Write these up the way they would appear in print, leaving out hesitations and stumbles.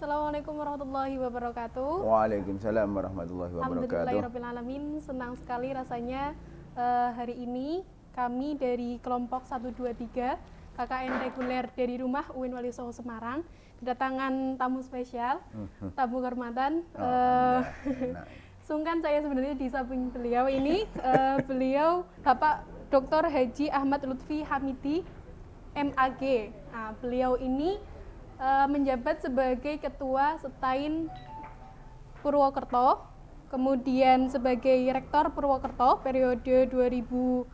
Assalamualaikum warahmatullahi wabarakatuh. Waalaikumsalam warahmatullahi wabarakatuh. Alhamdulillahirrahmanirrahim. Senang sekali rasanya hari ini kami dari kelompok 123 KKN reguler dari rumah UIN Walisoho Semarang kedatangan tamu spesial, tamu kehormatan. Sungkan saya sebenarnya di samping beliau ini, beliau Bapak Dr. Haji Ahmad Lutfi Hamidi, MAG. Nah, beliau ini menjabat sebagai Ketua Setain Purwokerto, kemudian sebagai Rektor Purwokerto periode 2015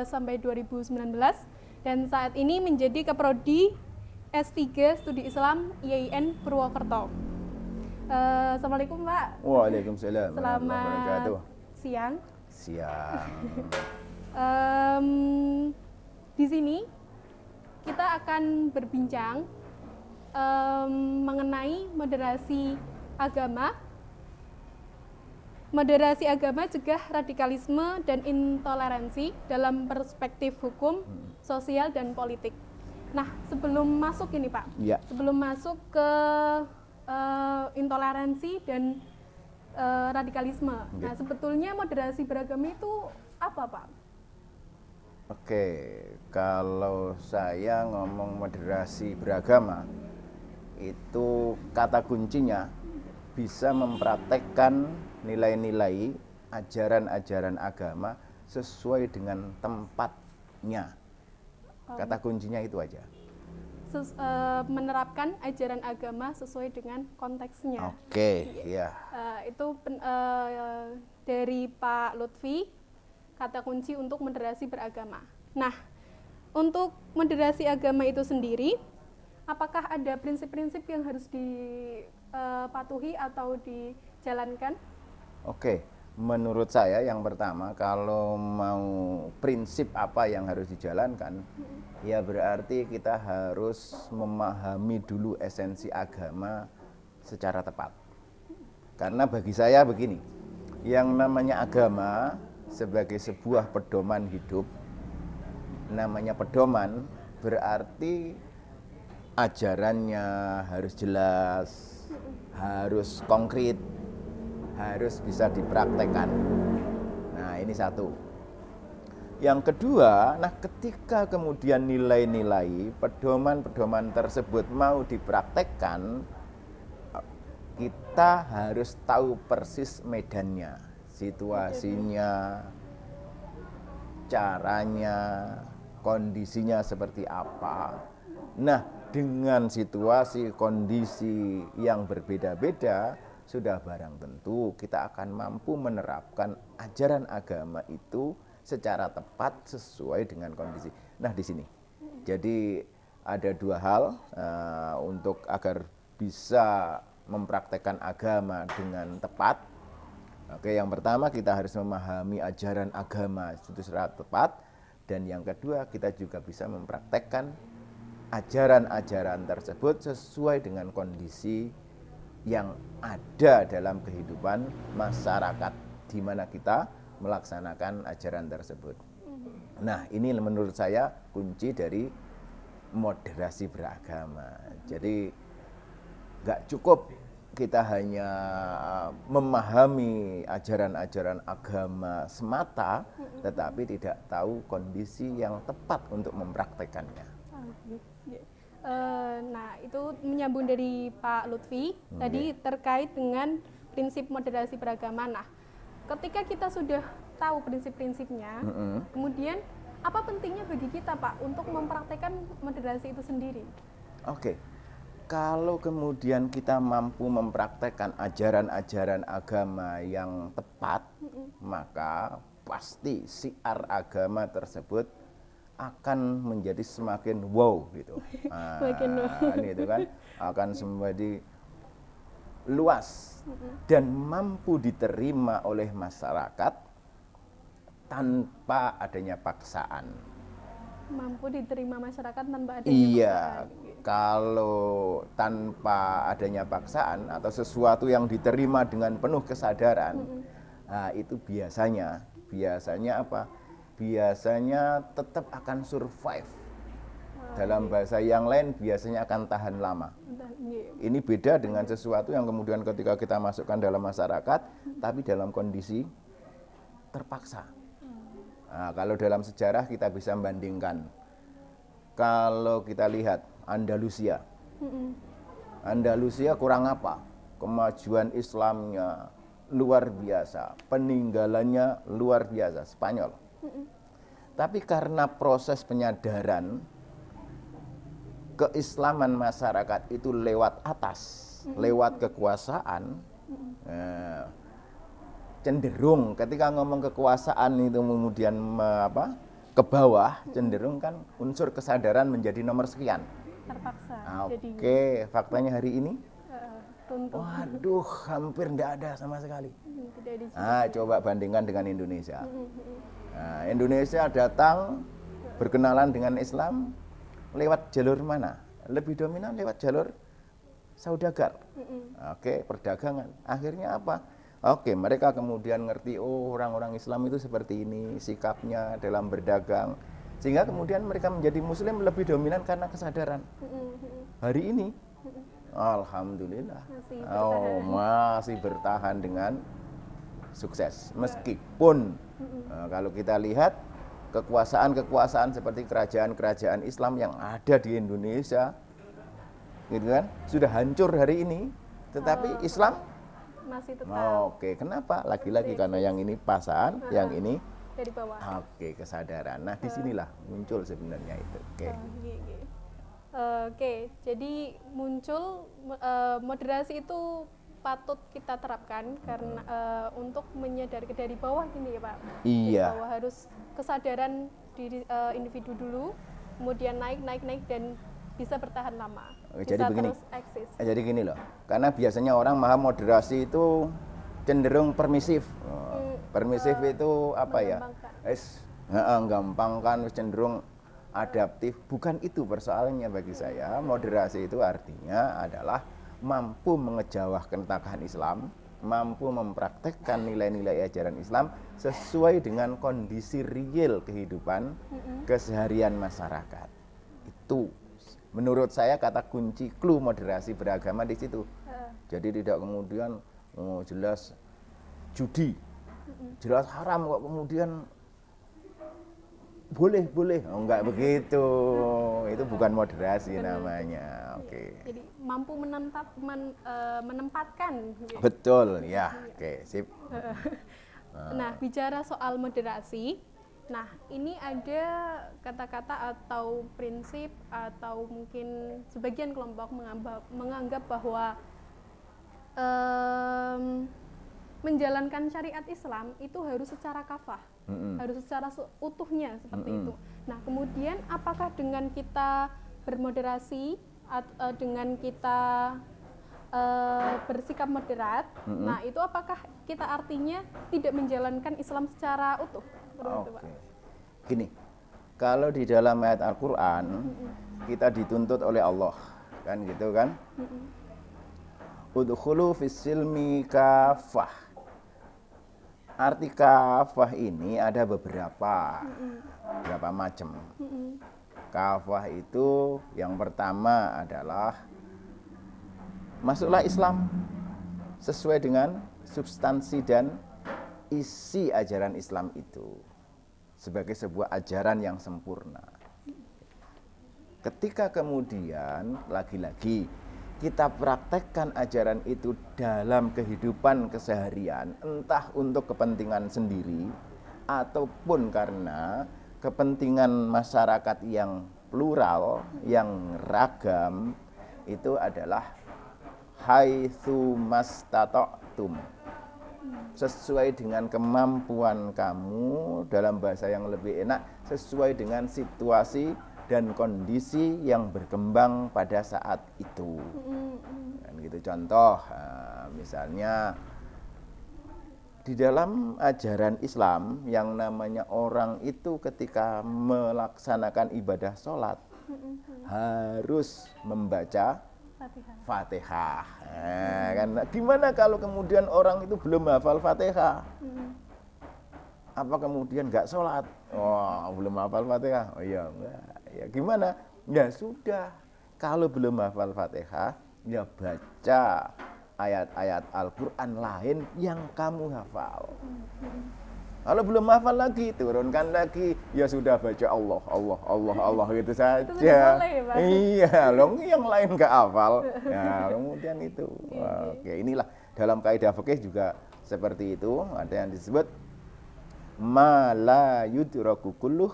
sampai 2019, dan saat ini menjadi Keprodi S3 Studi Islam IAIN Purwokerto. Assalamualaikum Pak. Waalaikumsalam warahmatullahi Selamat wabarakatuh. siang. Siang. Di sini kita akan berbincang mengenai moderasi agama, cegah radikalisme dan intoleransi dalam perspektif hukum, sosial dan politik. Nah, sebelum masuk ini Pak, sebelum masuk ke intoleransi dan radikalisme, nah sebetulnya moderasi beragama itu apa Pak? Oke, kalau saya ngomong moderasi beragama, itu kata kuncinya bisa mempraktekkan nilai-nilai ajaran-ajaran agama sesuai dengan tempatnya. Kata kuncinya itu aja. Menerapkan ajaran agama sesuai dengan konteksnya. Oke, ya. Itu dari Pak Lutfi, kata kunci untuk moderasi beragama. Nah, untuk moderasi agama itu sendiri, apakah ada prinsip-prinsip yang harus dipatuhi atau dijalankan? Oke, menurut saya yang pertama, kalau mau prinsip apa yang harus dijalankan, ya berarti kita harus memahami dulu esensi agama secara tepat. Karena bagi saya begini, yang namanya agama sebagai sebuah pedoman hidup, namanya pedoman berarti ajarannya harus jelas, harus konkret, harus bisa dipraktekkan. Nah, ini satu. Yang kedua, nah ketika kemudian nilai-nilai pedoman-pedoman tersebut mau dipraktekkan, kita harus tahu persis medannya, situasinya, caranya, kondisinya seperti apa. Nah, dengan situasi, kondisi yang berbeda-beda, sudah barang tentu kita akan mampu menerapkan ajaran agama itu secara tepat sesuai dengan kondisi. Nah, di sini. Jadi ada dua hal untuk agar bisa mempraktekkan agama dengan tepat. Oke, yang pertama kita harus memahami ajaran agama itu secara tepat, dan yang kedua kita juga bisa mempraktekkan ajaran-ajaran tersebut sesuai dengan kondisi yang ada dalam kehidupan masyarakat di mana kita melaksanakan ajaran tersebut. Nah, ini menurut saya kunci dari moderasi beragama. Jadi nggak cukup kita hanya memahami ajaran-ajaran agama semata, tetapi tidak tahu kondisi yang tepat untuk mempraktekannya. Nah, itu menyambung dari Pak Lutfi tadi terkait dengan prinsip moderasi beragama. Nah, ketika kita sudah tahu prinsip-prinsipnya, kemudian apa pentingnya bagi kita Pak untuk mempraktekkan moderasi itu sendiri? Oke, kalau kemudian kita mampu mempraktekkan ajaran-ajaran agama yang tepat, maka pasti siar agama tersebut akan menjadi semakin wow gitu. Itu kan akan semakin luas dan mampu diterima oleh masyarakat tanpa adanya paksaan. Mampu diterima masyarakat tanpa adanya paksaan. Kalau tanpa adanya paksaan atau sesuatu yang diterima dengan penuh kesadaran, nah itu biasanya apa? Biasanya tetap akan survive, dalam bahasa yang lain biasanya akan tahan lama. Ini beda dengan sesuatu yang kemudian ketika kita masukkan dalam masyarakat, tapi dalam kondisi terpaksa. Nah, kalau dalam sejarah kita bisa bandingkan. Kalau kita lihat Andalusia, Andalusia kurang apa? Kemajuan Islamnya luar biasa, peninggalannya luar biasa, Spanyol. Tapi karena proses penyadaran keislaman masyarakat itu lewat atas, lewat kekuasaan, cenderung ketika ngomong kekuasaan itu kemudian ke bawah, cenderung kan unsur kesadaran menjadi nomor sekian. Terpaksa. Oke, faktanya hari ini, runtuh. waduh, hampir tidak ada sama sekali. Tidak Coba bandingkan dengan Indonesia. Nah, Indonesia datang berkenalan dengan Islam lewat jalur mana? Lebih dominan lewat jalur saudagar. Oke, perdagangan. Akhirnya apa? Oke, mereka kemudian ngerti, oh orang-orang Islam itu seperti ini sikapnya dalam berdagang. Sehingga kemudian mereka menjadi Muslim lebih dominan karena kesadaran. Hari ini, alhamdulillah, masih bertahan dengan sukses. Meskipun kalau kita lihat kekuasaan-kekuasaan seperti kerajaan-kerajaan Islam yang ada di Indonesia, gitu kan, sudah hancur hari ini, tetapi Islam masih tetap. Oke, kenapa? Lagi-lagi karena yang ini pasan, yang ini dari bawah. Oke, kesadaran. Nah, disinilah muncul sebenarnya itu. Oke, jadi muncul moderasi itu patut kita terapkan karena untuk menyadari dari bawah gini ya Pak. Iya. Dari bawah harus kesadaran diri individu dulu, kemudian naik dan bisa bertahan lama. Jadi bisa begini. Terus eksis. Jadi gini loh. Karena biasanya orang memaham moderasi itu cenderung permisif. Permisif itu apa ya? Gampangkan, cenderung adaptif. Bukan itu persoalannya bagi saya. Moderasi itu artinya adalah mampu mengejawahkan ketaatan Islam, mampu mempraktekkan nilai-nilai ajaran Islam sesuai dengan kondisi real kehidupan keseharian masyarakat. Itu menurut saya kata kunci clue moderasi beragama di situ. Jadi tidak kemudian jelas judi, jelas haram kok kemudian boleh, enggak begitu. Itu bukan moderasi namanya. Oke. Jadi mampu menempatkan. Betul, ya. Oke, sip. Nah, bicara soal moderasi, nah ini ada kata-kata atau prinsip atau mungkin sebagian kelompok menganggap bahwa menjalankan syariat Islam itu harus secara kafah, harus secara utuhnya seperti itu. Nah, kemudian apakah dengan kita bermoderasi, dengan kita bersikap moderat, nah itu apakah kita artinya tidak menjalankan Islam secara utuh? Oke. Gini, kalau di dalam ayat Al-Quran kita dituntut oleh Allah, kan gitu kan? Udkhulu fis-silmi kafah. Arti kafah ini ada beberapa macam. Kafah itu yang pertama adalah masuklah Islam sesuai dengan substansi dan isi ajaran Islam itu sebagai sebuah ajaran yang sempurna. Ketika kemudian lagi-lagi kita praktekkan ajaran itu dalam kehidupan keseharian, entah untuk kepentingan sendiri ataupun karena kepentingan masyarakat yang plural, yang ragam, itu adalah haitsu mastata'tum, sesuai dengan kemampuan kamu, dalam bahasa yang lebih enak, sesuai dengan situasi dan kondisi yang berkembang pada saat itu. Dan gitu contoh, misalnya di dalam ajaran Islam yang namanya orang itu ketika melaksanakan ibadah sholat harus membaca Fatihah. Kan gimana kalau kemudian orang itu belum hafal Fatihah? Apa kemudian nggak sholat? Oh, belum hafal Fatihah? Oh iya, enggak. Ya gimana? Ya sudah, kalau belum hafal Fatihah, ya baca ayat-ayat Al-Quran lain yang kamu hafal. Kalau belum hafal lagi, turunkan lagi. Ya sudah baca Allah, Allah, Allah, Allah gitu saja. Itu sudah boleh ya, Pak? Iya, loh yang lain nggak hafal. Ya kemudian itu. Oke, inilah dalam kaidah fikih juga seperti itu. Ada yang disebut ma la yudraku kulluh,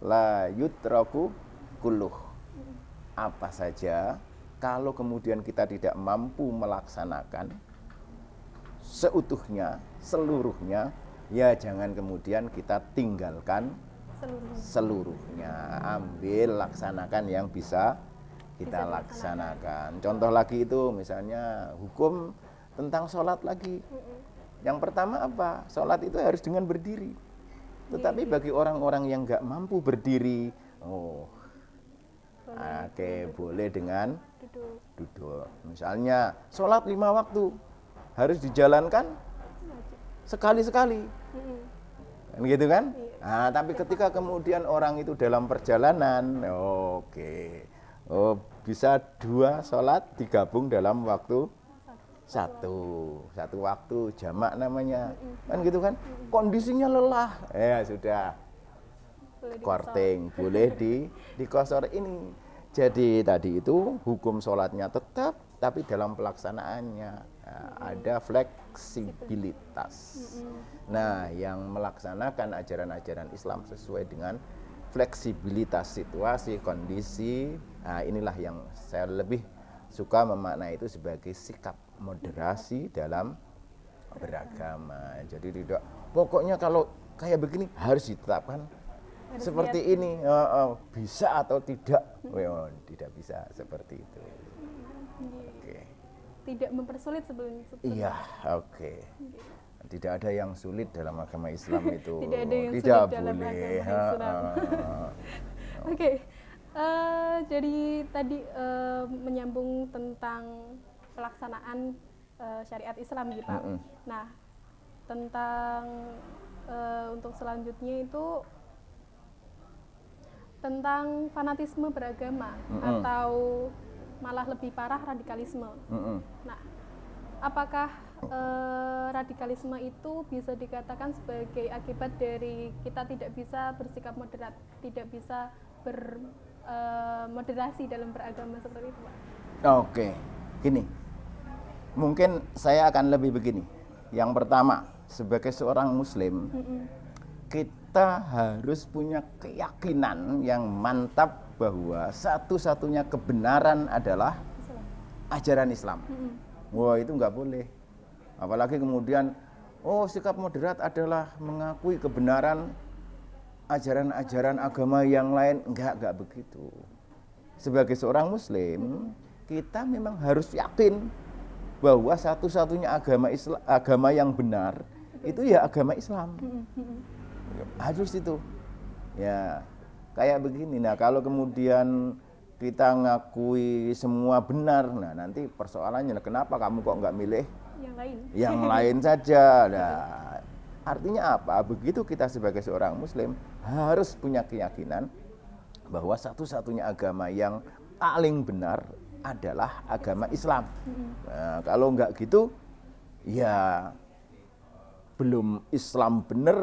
la yudraku kulluh. Apa saja kalau kemudian kita tidak mampu melaksanakan seutuhnya, seluruhnya, ya jangan kemudian kita tinggalkan seluruhnya. Ambil, laksanakan yang bisa kita laksanakan. Contoh lagi itu misalnya hukum tentang sholat lagi. Yang pertama apa? Sholat itu harus dengan berdiri. Tetapi bagi orang-orang yang nggak mampu berdiri, oke, boleh dengan duduk. Misalnya sholat 5 waktu harus dijalankan sekali-sekali, kan gitu kan? Nah, tapi ketika kemudian orang itu dalam perjalanan, bisa 2 sholat digabung dalam waktu satu waktu, jamak namanya, kan gitu kan? Kondisinya lelah, ya sudah, korting, boleh dikosor ini. Jadi tadi itu hukum sholatnya tetap, tapi dalam pelaksanaannya ada fleksibilitas. Nah, yang melaksanakan ajaran-ajaran Islam sesuai dengan fleksibilitas situasi, kondisi, inilah yang saya lebih suka memaknai itu sebagai sikap moderasi dalam beragama. Jadi tidak, pokoknya kalau kayak begini harus ditetapkan seperti ini, bisa atau tidak, tidak bisa seperti itu. Oke. Tidak mempersulit sebelum. Iya, oke. Tidak ada yang sulit dalam agama Islam itu. Tidak ada yang tidak sulit dalam boleh. agama Islam. Oke. Jadi tadi menyambung tentang pelaksanaan syariat Islam gitu, Pak. Nah, tentang untuk selanjutnya itu tentang fanatisme beragama atau malah lebih parah radikalisme. Nah, apakah radikalisme itu bisa dikatakan sebagai akibat dari kita tidak bisa bersikap moderat, tidak bisa bermoderasi dalam beragama seperti itu, Pak? Oke, gini. Mungkin saya akan lebih begini. Yang pertama, sebagai seorang Muslim, kita harus punya keyakinan yang mantap bahwa satu-satunya kebenaran adalah ajaran Islam. Wah, itu nggak boleh. Apalagi kemudian, sikap moderat adalah mengakui kebenaran ajaran-ajaran agama yang lain. Enggak begitu. Sebagai seorang Muslim, kita memang harus yakin bahwa satu-satunya agama yang benar itu ya agama Islam. Harus itu. Ya, kayak begini. Nah, kalau kemudian kita ngakui semua benar, nah nanti persoalannya kenapa kamu kok nggak milih yang lain saja. Nah, artinya apa? Begitu kita sebagai seorang Muslim harus punya keyakinan bahwa satu-satunya agama yang paling benar adalah agama Islam. Nah, kalau nggak gitu, ya belum Islam bener.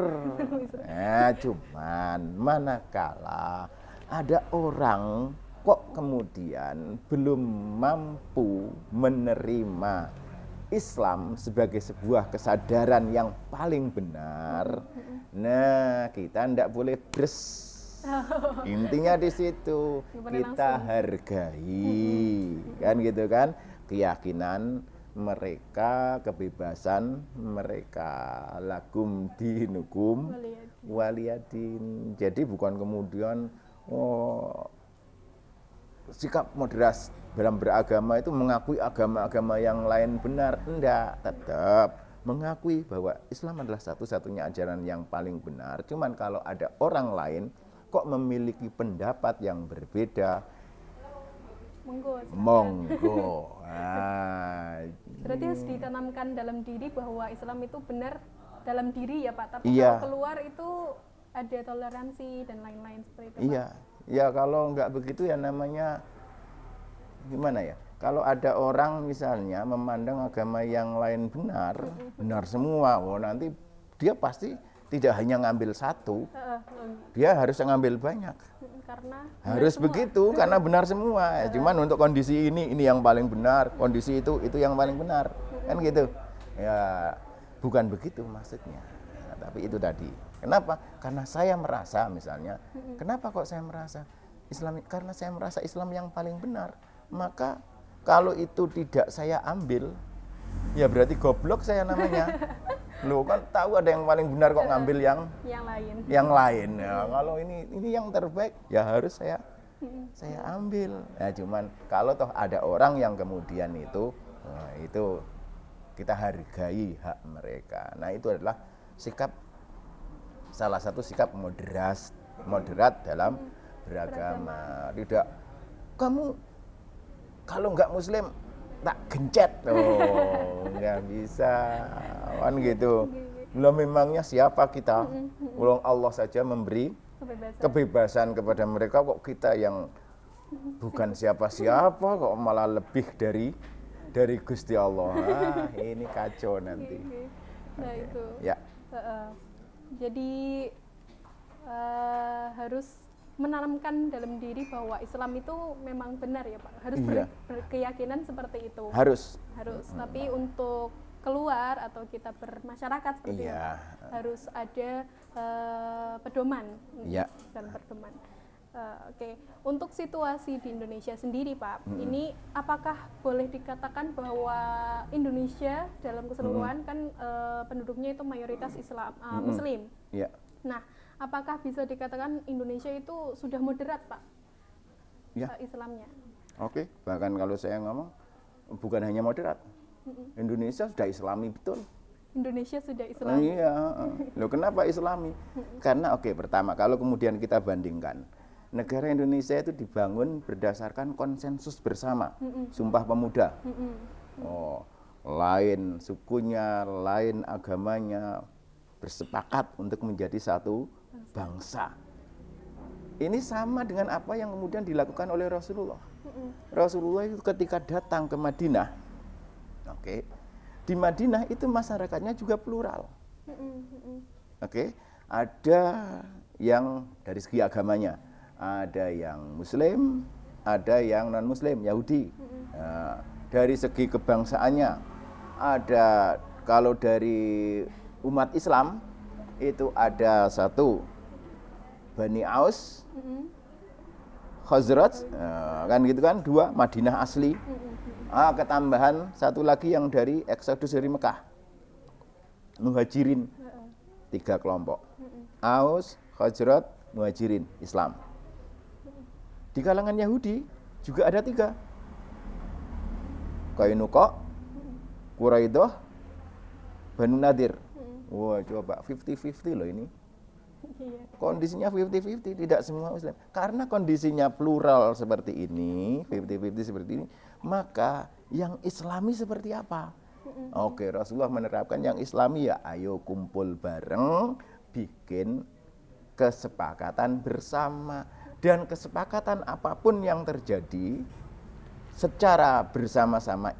Cuman manakala ada orang kok kemudian belum mampu menerima Islam sebagai sebuah kesadaran yang paling benar, nah kita tidak boleh bres. Intinya di situ kita hargai, kan gitu kan, keyakinan mereka, kebebasan mereka, lakum dinukum waliyadin. Jadi bukan kemudian sikap moderasi dalam beragama itu mengakui agama-agama yang lain benar. Enggak, tetap mengakui bahwa Islam adalah satu-satunya ajaran yang paling benar. Cuman kalau ada orang lain kok memiliki pendapat yang berbeda, monggo. Berarti harus ditanamkan dalam diri bahwa Islam itu benar dalam diri ya Pak, tapi kalau keluar itu ada toleransi dan lain-lain seperti itu, Pak. Iya, Ya kalau nggak begitu ya namanya gimana ya? Kalau ada orang misalnya memandang agama yang lain benar, benar semua, oh nanti dia pasti tidak hanya ngambil satu, dia harus ngambil banyak. Karena Harus begitu karena benar semua. Cuman untuk kondisi ini yang paling benar, kondisi itu yang paling benar, kan gitu. Ya bukan begitu maksudnya. Nah, tapi itu tadi. Kenapa? Karena saya merasa misalnya, kenapa kok saya merasa Islam? Karena saya merasa Islam yang paling benar. Maka kalau itu tidak saya ambil, ya berarti goblok saya namanya. Loh kan tahu ada yang paling benar kok ngambil yang lain. Yang lain. Ya, kalau ini yang terbaik ya harus saya ambil. Ya cuman kalau toh ada orang yang kemudian itu kita hargai hak mereka. Nah, itu adalah salah satu sikap moderat dalam beragama. Tidak kamu kalau nggak muslim tak gencet, nggak bisa kan gitu. Belum memangnya siapa kita? Ulang Allah saja memberi kebebasan kepada mereka, kok kita yang bukan siapa-siapa kok malah lebih dari Gusti Allah. Ini kacau nanti. Nah, itu. Ya. Jadi harus menanamkan dalam diri bahwa Islam itu memang benar ya Pak. Harus berkeyakinan seperti itu. Harus. Tapi untuk keluar atau kita bermasyarakat seperti itu harus ada pedoman dalam pedoman. Oke. Untuk situasi di Indonesia sendiri Pak, ini apakah boleh dikatakan bahwa Indonesia dalam keseluruhan kan penduduknya itu mayoritas Islam Muslim. Ya. Nah, apakah bisa dikatakan Indonesia itu sudah moderat Pak? Ya. Islamnya. Oke. Bahkan kalau saya ngomong bukan hanya moderat. Indonesia sudah Islami betul. Indonesia sudah Islami. Iya. Loh kenapa Islami? Karena pertama kalau kemudian kita bandingkan, negara Indonesia itu dibangun berdasarkan konsensus bersama, Sumpah Pemuda. Lain sukunya, lain agamanya, bersepakat untuk menjadi satu bangsa. Ini sama dengan apa yang kemudian dilakukan oleh Rasulullah. Rasulullah itu ketika datang ke Madinah, di Madinah itu masyarakatnya juga plural. Ada yang dari segi agamanya, ada yang Muslim, ada yang non Muslim, Yahudi. Nah, dari segi kebangsaannya, ada kalau dari umat Islam itu ada satu Bani Aus, Khazraj, kan gitu kan, dua Madinah asli. Ketambahan satu lagi yang dari Eksodus dari Mekah, Muhajirin, 3 kelompok, Aus, Khazraj, Muhajirin, Islam. Di kalangan Yahudi juga ada 3, Qainuqa, Quraidah, Banu Nadir. Wah, coba 50-50 loh ini. Kondisinya 50-50, tidak semua Muslim. Karena kondisinya plural seperti ini, 50-50 seperti ini, maka yang Islami seperti apa? Rasulullah menerapkan yang Islami ya ayo kumpul bareng, bikin kesepakatan bersama. Dan kesepakatan apapun yang terjadi secara bersama-sama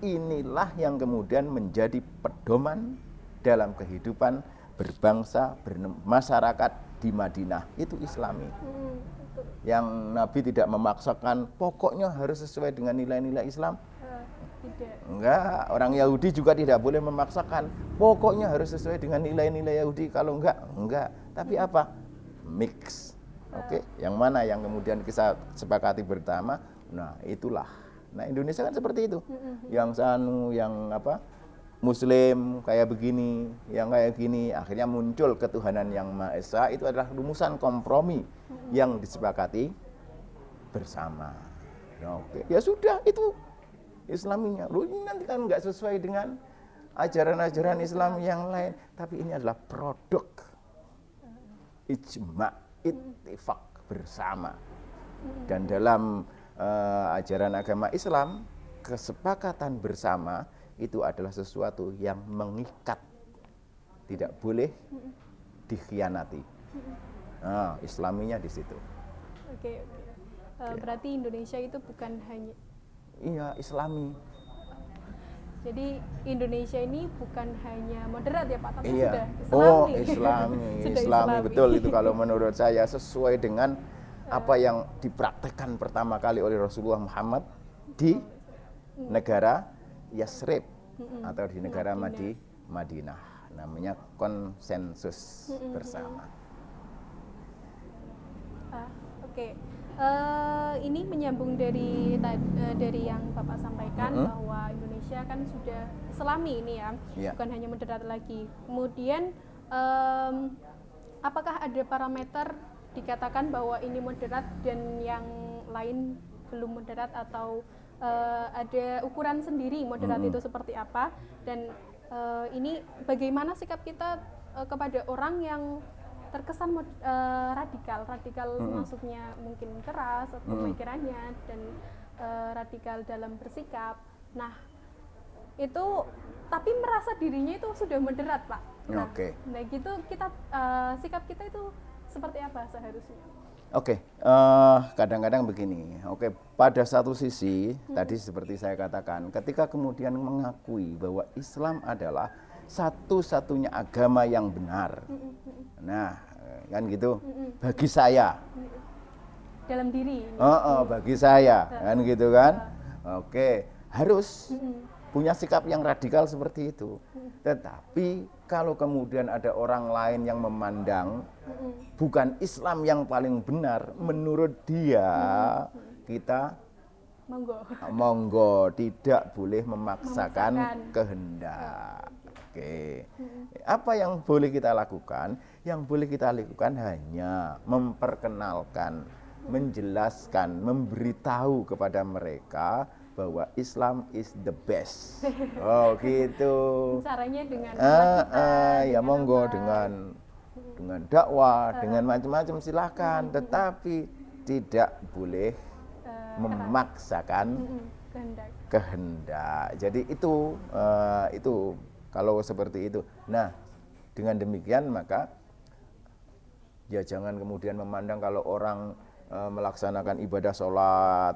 inilah yang kemudian menjadi pedoman dalam kehidupan berbangsa, bermasyarakat di Madinah, itu Islami. Yang Nabi tidak memaksakan, pokoknya harus sesuai dengan nilai-nilai Islam. Tidak. Enggak, orang Yahudi juga tidak boleh memaksakan, pokoknya harus sesuai dengan nilai-nilai Yahudi. Kalau enggak. Tapi apa? Mix. Yang mana yang kemudian kita sepakati bersama, nah itulah. Nah Indonesia kan seperti itu. Yang Muslim kayak begini, yang kayak gini, akhirnya muncul ketuhanan yang Maha Esa. Itu adalah rumusan kompromi yang disepakati bersama. Ya sudah, itu Islaminya. Loh, ini nanti kan nggak sesuai dengan ajaran-ajaran Islam yang lain, tapi ini adalah produk ijma, ittifaq bersama. Dan dalam ajaran agama Islam, kesepakatan bersama itu adalah sesuatu yang mengikat, tidak boleh dikhianati. Islaminya di situ. Oke. Berarti Indonesia itu bukan hanya, Iya, Islami. jadi Indonesia ini bukan hanya moderat ya Pak, tapi Iya. sudah Oh, Islami. Islami. Sudah Islami Islami. betul itu kalau menurut saya sesuai dengan apa yang dipraktekkan pertama kali oleh Rasulullah Muhammad di negara Yasrib atau di negara Madinah. Namanya konsensus bersama. Oke. Ini menyambung dari yang Bapak sampaikan bahwa Indonesia kan sudah Islami ini ya, Iya. bukan hanya moderat lagi. Kemudian apakah ada parameter dikatakan bahwa ini moderat dan yang lain belum moderat, atau ada ukuran sendiri moderat itu seperti apa, dan ini bagaimana sikap kita kepada orang yang terkesan radikal maksudnya mungkin keras atau pemikirannya, dan radikal dalam bersikap. Nah, itu tapi merasa dirinya itu sudah moderat, Pak. Nah, nah gitu kita sikap kita itu seperti apa seharusnya? Kadang-kadang begini. Pada satu sisi tadi seperti saya katakan, ketika kemudian mengakui bahwa Islam adalah satu-satunya agama yang benar. Nah, kan gitu. Bagi saya. Dalam diri. Bagi saya, kan gitu kan. Harus punya sikap yang radikal seperti itu. Tetapi kalau kemudian ada orang lain yang memandang bukan Islam yang paling benar, menurut dia kita monggo, tidak boleh memaksakan kehendak. Apa yang boleh kita lakukan? Yang boleh kita lakukan hanya memperkenalkan, menjelaskan, memberitahu kepada mereka bahwa Islam is the best. Gitu. Caranya dengan ya monggo dengan dakwah, dengan macam-macam silakan, tetapi tidak boleh memaksakan kehendak. Jadi itu kalau seperti itu. Nah, dengan demikian maka ya jangan kemudian memandang kalau orang melaksanakan ibadah sholat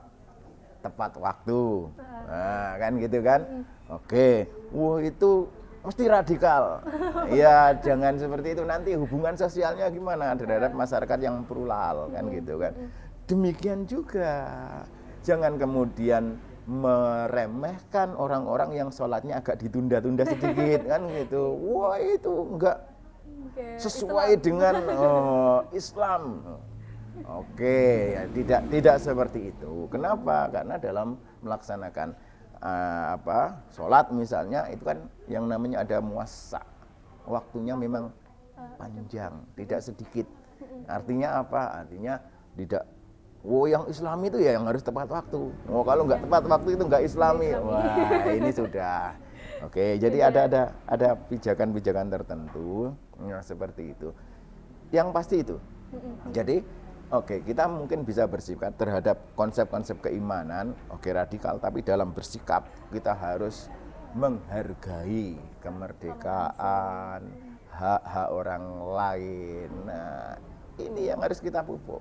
tepat waktu, nah, kan gitu kan. Wah itu mesti radikal. Ya jangan seperti itu, nanti hubungan sosialnya gimana terhadap masyarakat yang plural, kan gitu kan. Demikian juga jangan kemudian meremehkan orang-orang yang sholatnya agak ditunda-tunda sedikit, kan gitu. Wah itu enggak sesuai dengan Islam. Ya tidak seperti itu. Kenapa? Karena dalam melaksanakan sholat misalnya itu kan yang namanya ada muassa, waktunya memang panjang, tidak sedikit. Artinya apa? Artinya tidak yang Islami itu ya yang harus tepat waktu. Kalau nggak tepat waktu itu nggak Islami. Wah ini sudah. Jadi ada pijakan-pijakan tertentu seperti itu. Yang pasti itu. Jadi kita mungkin bisa bersikap terhadap konsep-konsep keimanan, radikal, tapi dalam bersikap kita harus menghargai kemerdekaan, hak-hak orang lain. Nah, ini yang harus kita pupuk.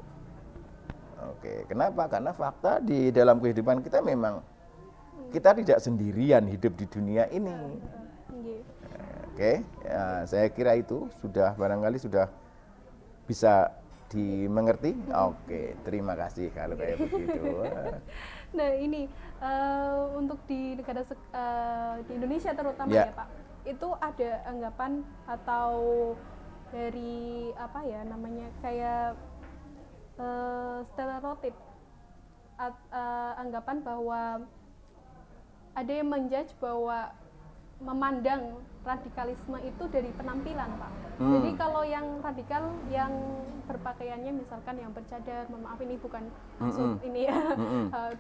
Kenapa? Karena fakta di dalam kehidupan kita memang kita tidak sendirian hidup di dunia ini. Saya kira itu sudah barangkali sudah bisa dimengerti. Terima kasih kalau kayak begitu. Nah ini untuk di negara di Indonesia terutama ya Pak, itu ada anggapan atau dari apa ya namanya kayak stereotip, anggapan bahwa ada yang menjudge bahwa memandang radikalisme itu dari penampilan, Pak. Jadi kalau yang radikal yang berpakaiannya misalkan yang bercadar, mohon maaf ini bukan maksud ini ya.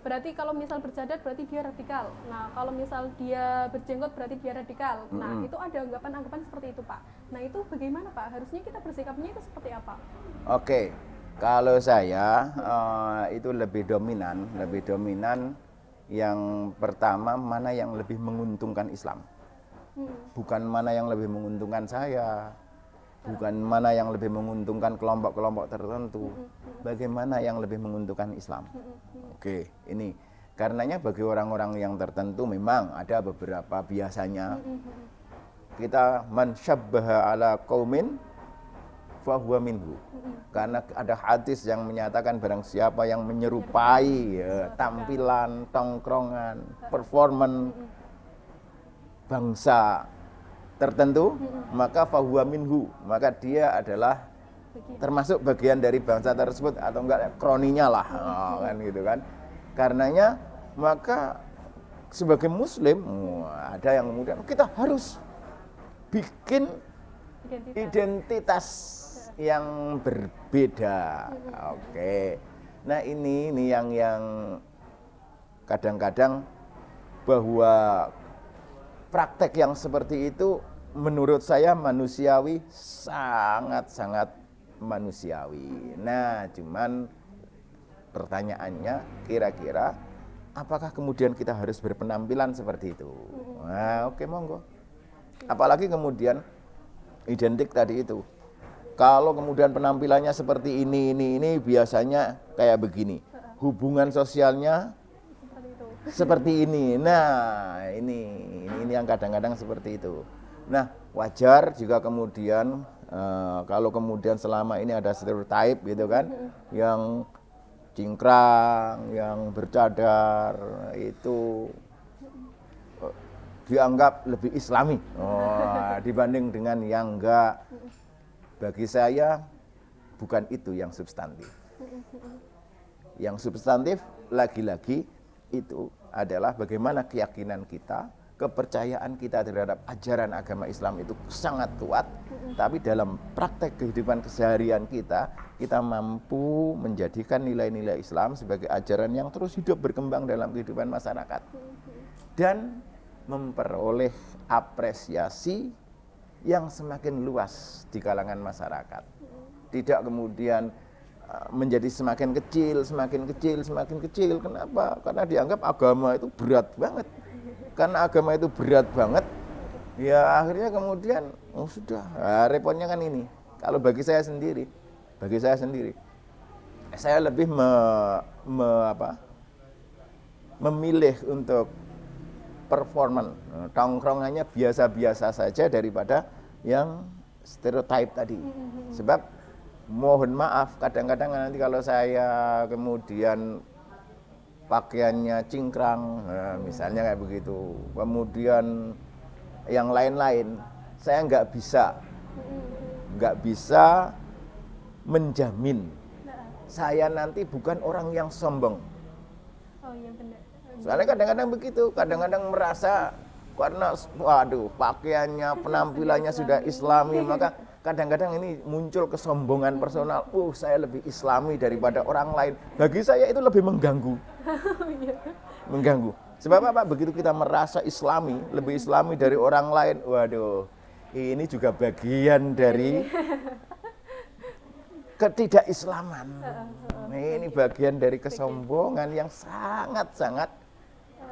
Berarti kalau misal bercadar berarti dia radikal. Nah, kalau misal dia berjenggot berarti dia radikal. Nah, itu ada anggapan-anggapan seperti itu, Pak. Nah, itu bagaimana, Pak? Harusnya kita bersikapnya itu seperti apa? Kalau saya itu lebih dominan yang pertama mana yang lebih menguntungkan Islam. Bukan mana yang lebih menguntungkan saya. bukan mana yang lebih menguntungkan kelompok-kelompok tertentu, bagaimana yang lebih menguntungkan Islam. Oke, ini karenanya bagi orang-orang yang tertentu memang ada beberapa biasanya kita man syabbaha ala qaumin fahuwa minhu. Karena ada hadis yang menyatakan barang siapa yang menyerupai tampilan, tongkrongan, performan bangsa tertentu, maka fahuwa minhu, maka dia adalah termasuk bagian dari bangsa tersebut atau enggak kroninya lah, kan gitu kan. Karenanya maka sebagai muslim ada yang kemudian kita harus bikin identitas yang berbeda. Oke. Nah, ini yang kadang-kadang bahwa praktek yang seperti itu menurut saya manusiawi, sangat-sangat manusiawi. Nah, cuman pertanyaannya kira-kira apakah kemudian kita harus berpenampilan seperti itu? Nah, oke, monggo. Apalagi kemudian identik tadi itu. Kalau kemudian penampilannya seperti ini biasanya kayak begini. Hubungan sosialnya seperti ini. Nah, ini yang kadang-kadang seperti itu. Nah, wajar juga kemudian kalau kemudian selama ini ada stereotype gitu kan, yang cingkrang, yang bercadar itu dianggap lebih islami dibanding dengan yang enggak. Bagi saya bukan itu yang substantif. Yang substantif lagi-lagi itu adalah bagaimana keyakinan kita, kepercayaan kita terhadap ajaran agama Islam itu sangat kuat, tapi dalam praktek kehidupan keseharian kita mampu menjadikan nilai-nilai Islam sebagai ajaran yang terus hidup berkembang dalam kehidupan masyarakat dan memperoleh apresiasi yang semakin luas di kalangan masyarakat. Tidak kemudian menjadi semakin kecil. Kenapa? Karena dianggap agama itu berat banget. Karena agama itu berat banget, ya akhirnya kemudian sudah. Nah, repotnya kan ini. Kalau bagi saya sendiri, saya lebih memilih untuk performan, tongkrongannya biasa-biasa saja daripada yang stereotype tadi. Sebab mohon maaf, kadang-kadang nanti kalau saya kemudian pakaiannya cingkrang, misalnya kayak begitu, kemudian yang lain-lain, saya nggak bisa menjamin saya nanti bukan orang yang sombong. Oh iya benar. Soalnya kadang-kadang begitu, kadang-kadang merasa karena waduh pakaiannya, penampilannya sudah islami, maka kadang-kadang ini muncul kesombongan personal. Saya lebih islami daripada orang lain. Bagi saya itu lebih mengganggu. Mengganggu. Sebab apa? Begitu kita merasa islami, lebih islami dari orang lain, waduh, ini juga bagian dari ketidakislaman. Ini bagian dari kesombongan yang sangat-sangat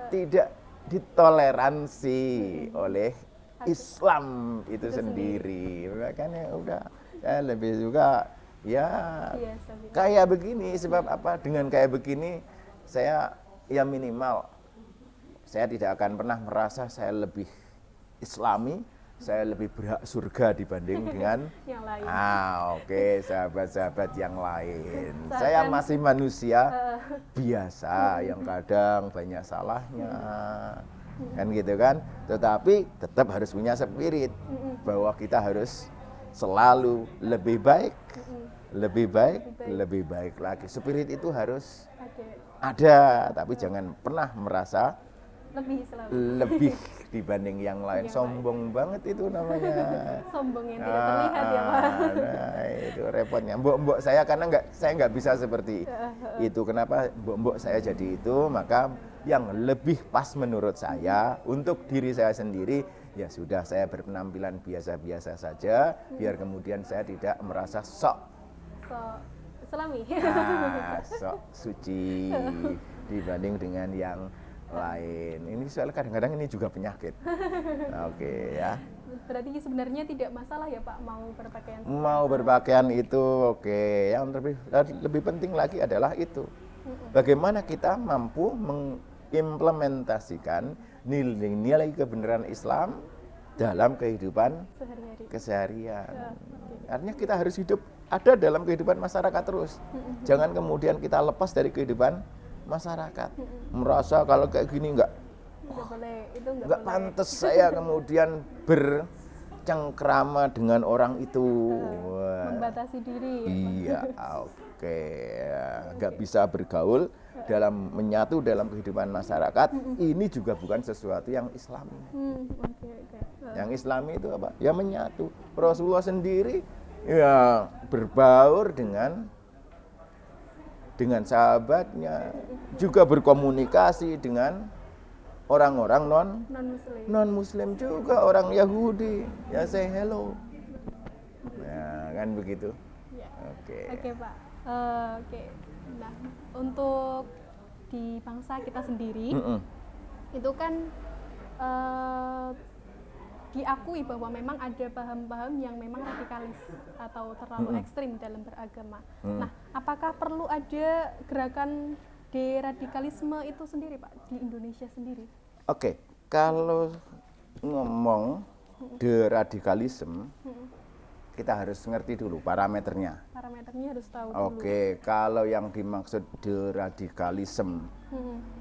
tidak ditoleransi oleh Islam itu sendiri. Makanya udah saya lebih juga ya kayak begini. Sebab apa? Dengan kayak begini saya ya minimal saya tidak akan pernah merasa saya lebih islami, saya lebih berhak surga dibanding dengan yang lain. Oke, sahabat-sahabat yang lain. Saya masih manusia biasa yang kadang banyak salahnya. Kan gitu kan? Tetapi tetap harus punya spirit bahwa kita harus selalu lebih baik lagi. Spirit itu harus ada, tapi jangan pernah merasa lebih dibanding yang lain. Sombong banget itu namanya. Sombong yang tidak terlihat ya Pak. Nah, itu repotnya. Mbok saya karena saya nggak bisa seperti itu. Kenapa mbok saya jadi itu? Maka yang lebih pas menurut saya untuk diri saya sendiri, ya sudah saya berpenampilan biasa-biasa saja, biar kemudian saya tidak merasa sok Islami. Sok suci dibanding dengan yang lain. Ini soalnya kadang-kadang ini juga penyakit. Oke ya. Berarti sebenarnya tidak masalah ya Pak mau berpakaian seperti Mau apa. berpakaian itu oke, yang lebih penting lagi adalah itu. Bagaimana kita mampu mengimplementasikan nilai-nilai kebenaran Islam dalam kehidupan Sehari-hari. keseharian. Ya, oke. Artinya kita harus hidup ada dalam kehidupan masyarakat terus. Jangan kemudian kita lepas dari kehidupan masyarakat. Merasa kalau kayak gini Nggak boleh, itu nggak nggak boleh. pantas saya kemudian bercengkrama dengan orang itu. Wah, Membatasi diri. iya, oke. Nggak bisa bergaul dalam menyatu dalam kehidupan masyarakat. Ini juga bukan sesuatu yang Islami. Oke. Yang Islami itu apa? Ya menyatu. Rasulullah sendiri ya berbaur dengan sahabatnya, juga berkomunikasi dengan orang-orang Non-muslim. non Muslim juga, orang Yahudi. Ya say hello. Nah, kan begitu. Ya. Oke. Oke Pak. Oke. Nah, untuk di bangsa kita sendiri itu kan diakui bahwa memang ada paham-paham yang memang radikalis atau terlalu ekstrim dalam beragama. Nah, apakah perlu ada gerakan deradikalisme itu sendiri Pak di Indonesia sendiri? Oke, kalau ngomong deradikalisme, kita harus ngerti dulu parameternya. Parameternya harus tahu dulu. Oke, kalau yang dimaksud deradikalisme,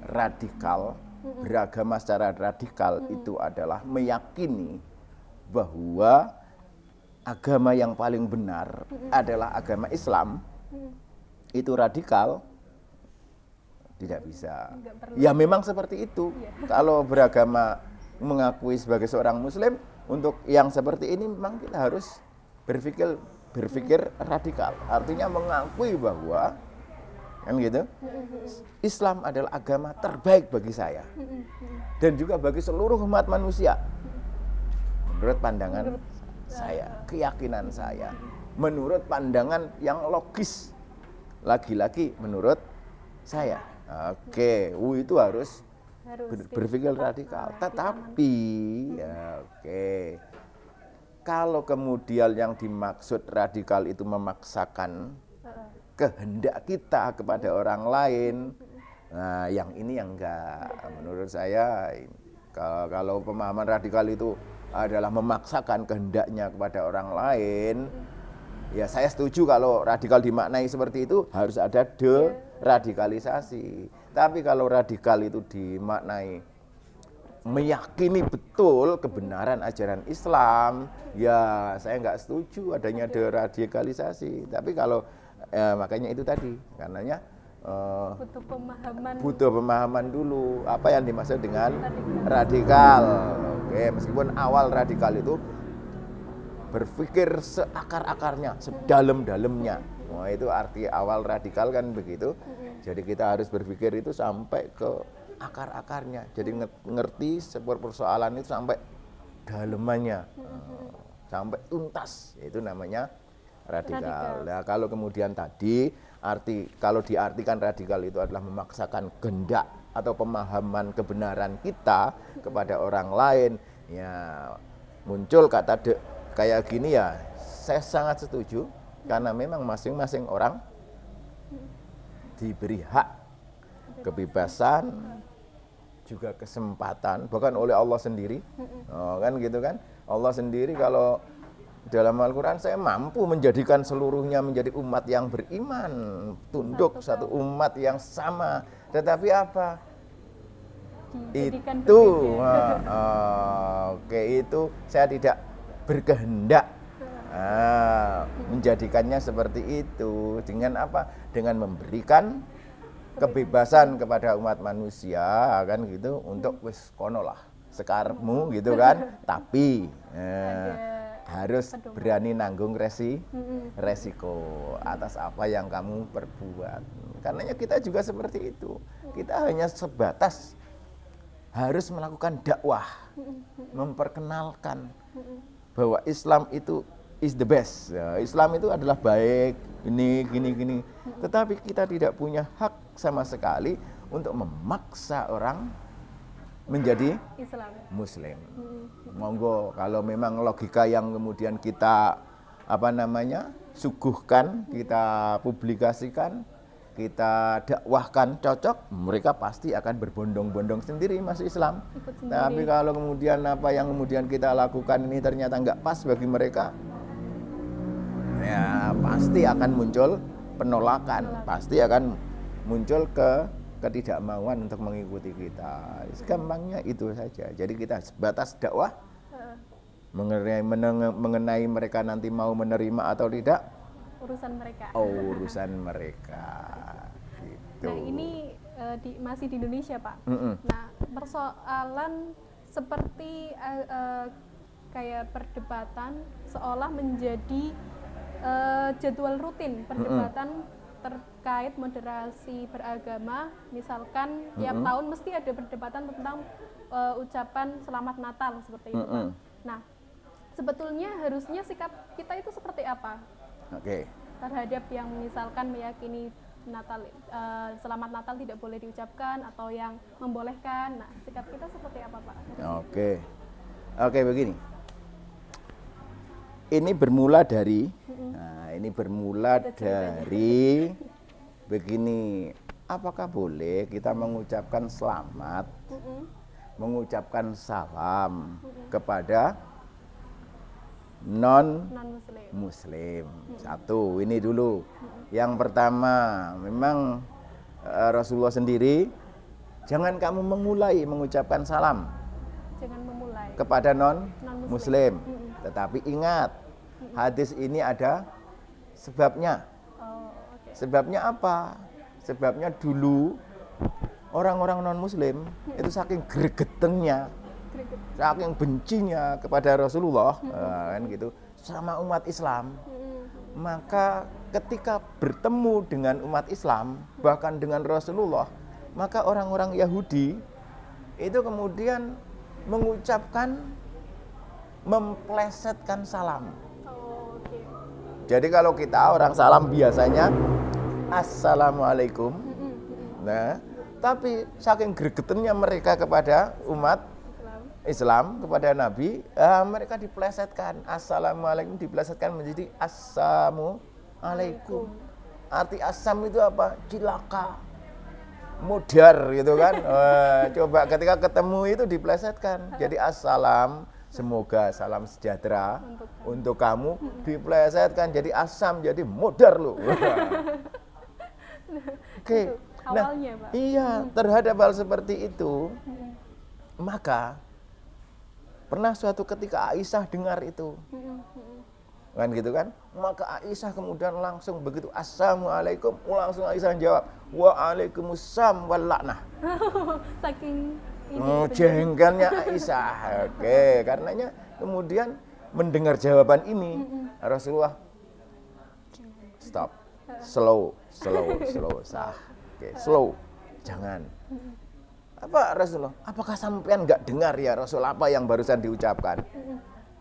radikal, beragama secara radikal itu adalah meyakini bahwa agama yang paling benar adalah agama Islam. Itu radikal, tidak bisa. Nggak perlu. Ya memang seperti itu. Kalau beragama mengakui sebagai seorang Muslim, untuk yang seperti ini memang kita harus berpikir radikal. Artinya mengakui bahwa kan gitu, Islam adalah agama terbaik bagi saya dan juga bagi seluruh umat manusia. Menurut pandangan saya, keyakinan saya, menurut pandangan yang logis, lagi-lagi menurut saya. Oke, itu harus berpikir radikal. Tetapi, ya, oke, kalau kemudian yang dimaksud radikal itu memaksakan kehendak kita kepada orang lain, nah yang ini yang enggak. Menurut saya, kalau pemahaman radikal itu adalah memaksakan kehendaknya kepada orang lain, ya saya setuju kalau radikal dimaknai seperti itu harus ada deradikalisasi. Tapi kalau radikal itu dimaknai meyakini betul kebenaran ajaran Islam, ya saya nggak setuju adanya deradikalisasi. Tapi kalau makanya itu tadi, karenanya butuh pemahaman dulu apa yang dimaksud dengan radikal. Oke, meskipun awal radikal itu berpikir seakar-akarnya, sedalam-dalamnya. Wah, itu arti awal radikal kan begitu. Jadi kita harus berpikir itu sampai ke akar-akarnya. Jadi ngerti sebuah persoalan itu sampai dalemannya, sampai tuntas. Itu namanya radikal. Nah, kalau kemudian tadi kalau diartikan radikal itu adalah memaksakan kehendak atau pemahaman kebenaran kita kepada orang lain, ya muncul kata kayak gini, ya saya sangat setuju karena memang masing-masing orang diberi hak kebebasan, juga kesempatan, bahkan oleh Allah sendiri, kan gitu kan. Allah sendiri kalau dalam Al-Quran, saya mampu menjadikan seluruhnya menjadi umat yang beriman, tunduk satu umat yang sama. Tetapi apa? Itu, oke, itu saya tidak berkehendak menjadikannya seperti itu. Dengan apa? Dengan memberikan kebebasan kepada umat manusia, kan gitu, untuk wis kono lah sekarmu gitu kan. Tapi harus berani nanggung resiko atas apa yang kamu perbuat. Karenanya kita juga seperti itu. Kita hanya sebatas harus melakukan dakwah, memperkenalkan bahwa Islam itu is the best. Ya, Islam itu adalah baik, ini gini. Tetapi kita tidak punya hak sama sekali untuk memaksa orang menjadi Islam. Muslim. Monggo, kalau memang logika yang kemudian kita suguhkan, kita publikasikan, kita dakwahkan cocok, mereka pasti akan berbondong-bondong sendiri masuk Islam. Tapi kalau kemudian apa yang kemudian kita lakukan ini ternyata nggak pas bagi mereka, ya pasti akan muncul penolakan, pasti akan muncul ketidakmauan untuk mengikuti kita. Gampangnya itu saja. Jadi kita sebatas dakwah mengenai mereka nanti mau menerima atau tidak, urusan mereka. Urusan mereka. Gitu. Nah ini masih di Indonesia, Pak. Nah persoalan seperti kayak perdebatan seolah menjadi jadwal rutin perdebatan terkait moderasi beragama, misalkan tiap tahun mesti ada perdebatan tentang ucapan selamat Natal seperti itu, Pak. Nah, sebetulnya harusnya sikap kita itu seperti apa? Terhadap yang misalkan meyakini selamat Natal tidak boleh diucapkan atau yang membolehkan. Nah, sikap kita seperti apa, Pak? Oke, begini. Ini bermula dari begini, apakah boleh kita mengucapkan selamat, mengucapkan salam kepada non-muslim? Satu, ini dulu. Yang pertama, memang Rasulullah sendiri, jangan kamu memulai mengucapkan salam kepada non-muslim. Tetapi ingat, hadis ini ada sebabnya. Sebabnya apa? Sebabnya dulu orang-orang non-muslim itu saking gregetengnya, saking bencinya kepada Rasulullah, kan gitu, sama umat Islam. Maka ketika bertemu dengan umat Islam, bahkan dengan Rasulullah, maka orang-orang Yahudi itu kemudian memplesetkan salam. Jadi kalau kita orang salam biasanya Assalamualaikum. Nah, tapi saking gregetennya mereka kepada umat Islam, kepada Nabi, mereka diplesetkan. Assalamualaikum diplesetkan menjadi Assalamualaikum. Arti asam itu apa? Cilaka, mudar gitu kan. Coba ketika ketemu itu diplesetkan. Jadi assalam, semoga salam sejahtera untuk kamu, diplesetkan jadi asam, jadi mudar loh. Oke. Nah, Pak. Iya, terhadap hal seperti itu, maka pernah suatu ketika Aisyah dengar itu, kan gitu kan? Maka Aisyah kemudian langsung begitu Assalamualaikum, langsung Aisyah jawab Waalaikumsalam walaknah. Saking jengkelnya Aisyah. Oke, karenanya kemudian mendengar jawaban ini Rasulullah stop, slow. Oke, slow, jangan. Apa Rasulullah? Apakah sampean nggak dengar ya Rasul apa yang barusan diucapkan?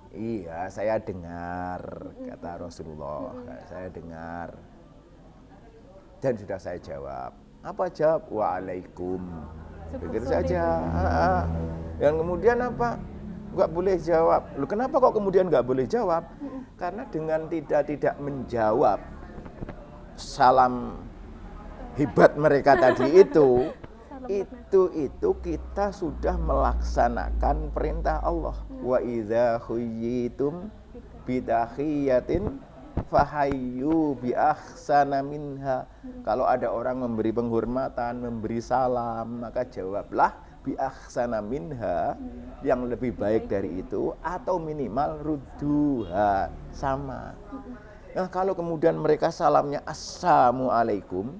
Iya, saya dengar, kata Rasulullah. Saya dengar. Dan sudah saya jawab. Apa jawab? Waalaikum. Begitu saja. Yang kemudian apa? Nggak boleh jawab. Loh, kenapa kok kemudian nggak boleh jawab? Karena dengan tidak menjawab salam hebat mereka tadi itu kita sudah melaksanakan perintah Allah. Wa idza khuyyitum bidahiyatin fahayyu bi ahsana minha. Kalau ada orang memberi penghormatan, memberi salam, maka jawablah bi ahsana minha, yang lebih baik dari itu, atau minimal rudduha, sama. Nah, kalau kemudian mereka salamnya assalamualaikum,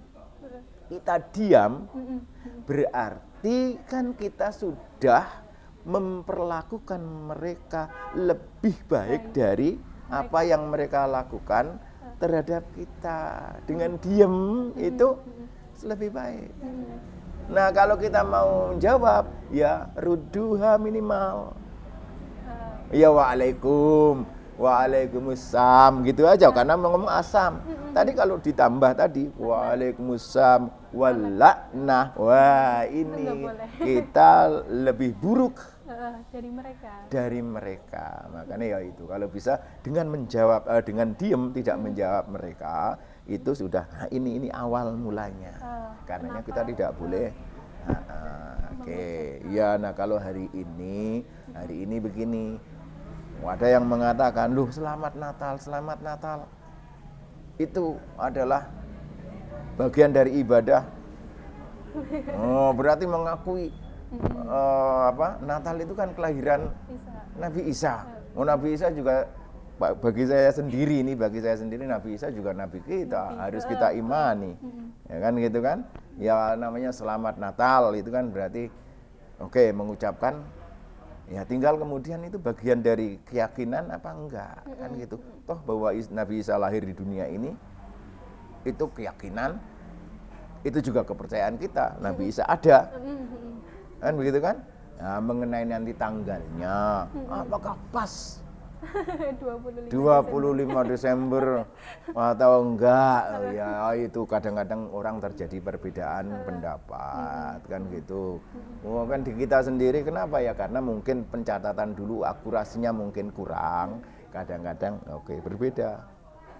kita diam, berarti kan kita sudah memperlakukan mereka lebih baik dari apa yang mereka lakukan terhadap kita. Dengan diam itu lebih baik. Nah, kalau kita mau jawab, ya rudduha minimal. Ya waalaikum. Waalaikumsalam gitu aja karena ngomong asam. Tadi kalau ditambah tadi waalaikumsalam walaknah. Wah, ini kita lebih buruk dari mereka. Makanya ya itu kalau bisa dengan menjawab dengan diem tidak menjawab mereka itu sudah ini awal mulanya. Karenanya kita tidak boleh oke. Ya, nah kalau hari ini begini. Ada yang mengatakan, "Loh, selamat Natal, selamat Natal." Itu adalah bagian dari ibadah. Oh, berarti mengakui Natal itu kan kelahiran Nabi Isa. Oh, Nabi Isa juga bagi saya sendiri Nabi Isa juga nabi kita, harus kita imani. Ya kan gitu kan? Ya namanya selamat Natal itu kan berarti mengucapkan. Ya tinggal kemudian itu bagian dari keyakinan apa enggak kan gitu. Toh bahwa Nabi Isa lahir di dunia ini itu keyakinan, itu juga kepercayaan kita. Nabi Isa ada, kan begitu kan? Nah, mengenai nanti tanggalnya, apakah pas 25 Desember atau enggak? Ya itu kadang-kadang orang terjadi perbedaan pendapat kan gitu. Oh, kan di kita sendiri kenapa ya? Karena mungkin pencatatan dulu akurasinya mungkin kurang. Kadang-kadang berbeda.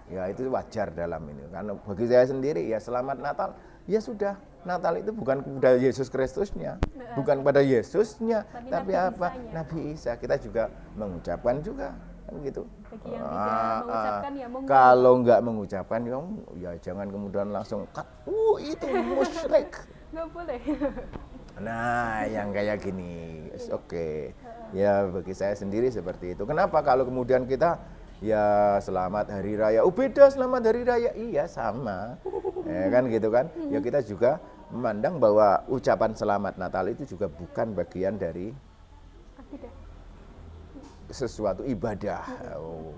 Ya itu wajar dalam ini. Karena bagi saya sendiri ya selamat Natal. Ya sudah, Natal itu bukan kepada Yesus Kristusnya, bukan pada Yesusnya, tapi apa? Nabi Isa. Kita juga mengucapkan juga, kan gitu. Bagi yang tidak mengucapkan ya monggo. Kalau nggak mengucapkan ya jangan kemudian langsung cut. Itu musyrik. Nggak boleh. Nah, yang kayak gini, ya bagi saya sendiri seperti itu. Kenapa kalau kemudian kita ya selamat hari raya, beda selamat hari raya, iya sama. Ya kan gitu kan, ya kita juga memandang bahwa ucapan selamat Natal itu juga bukan bagian dari sesuatu ibadah,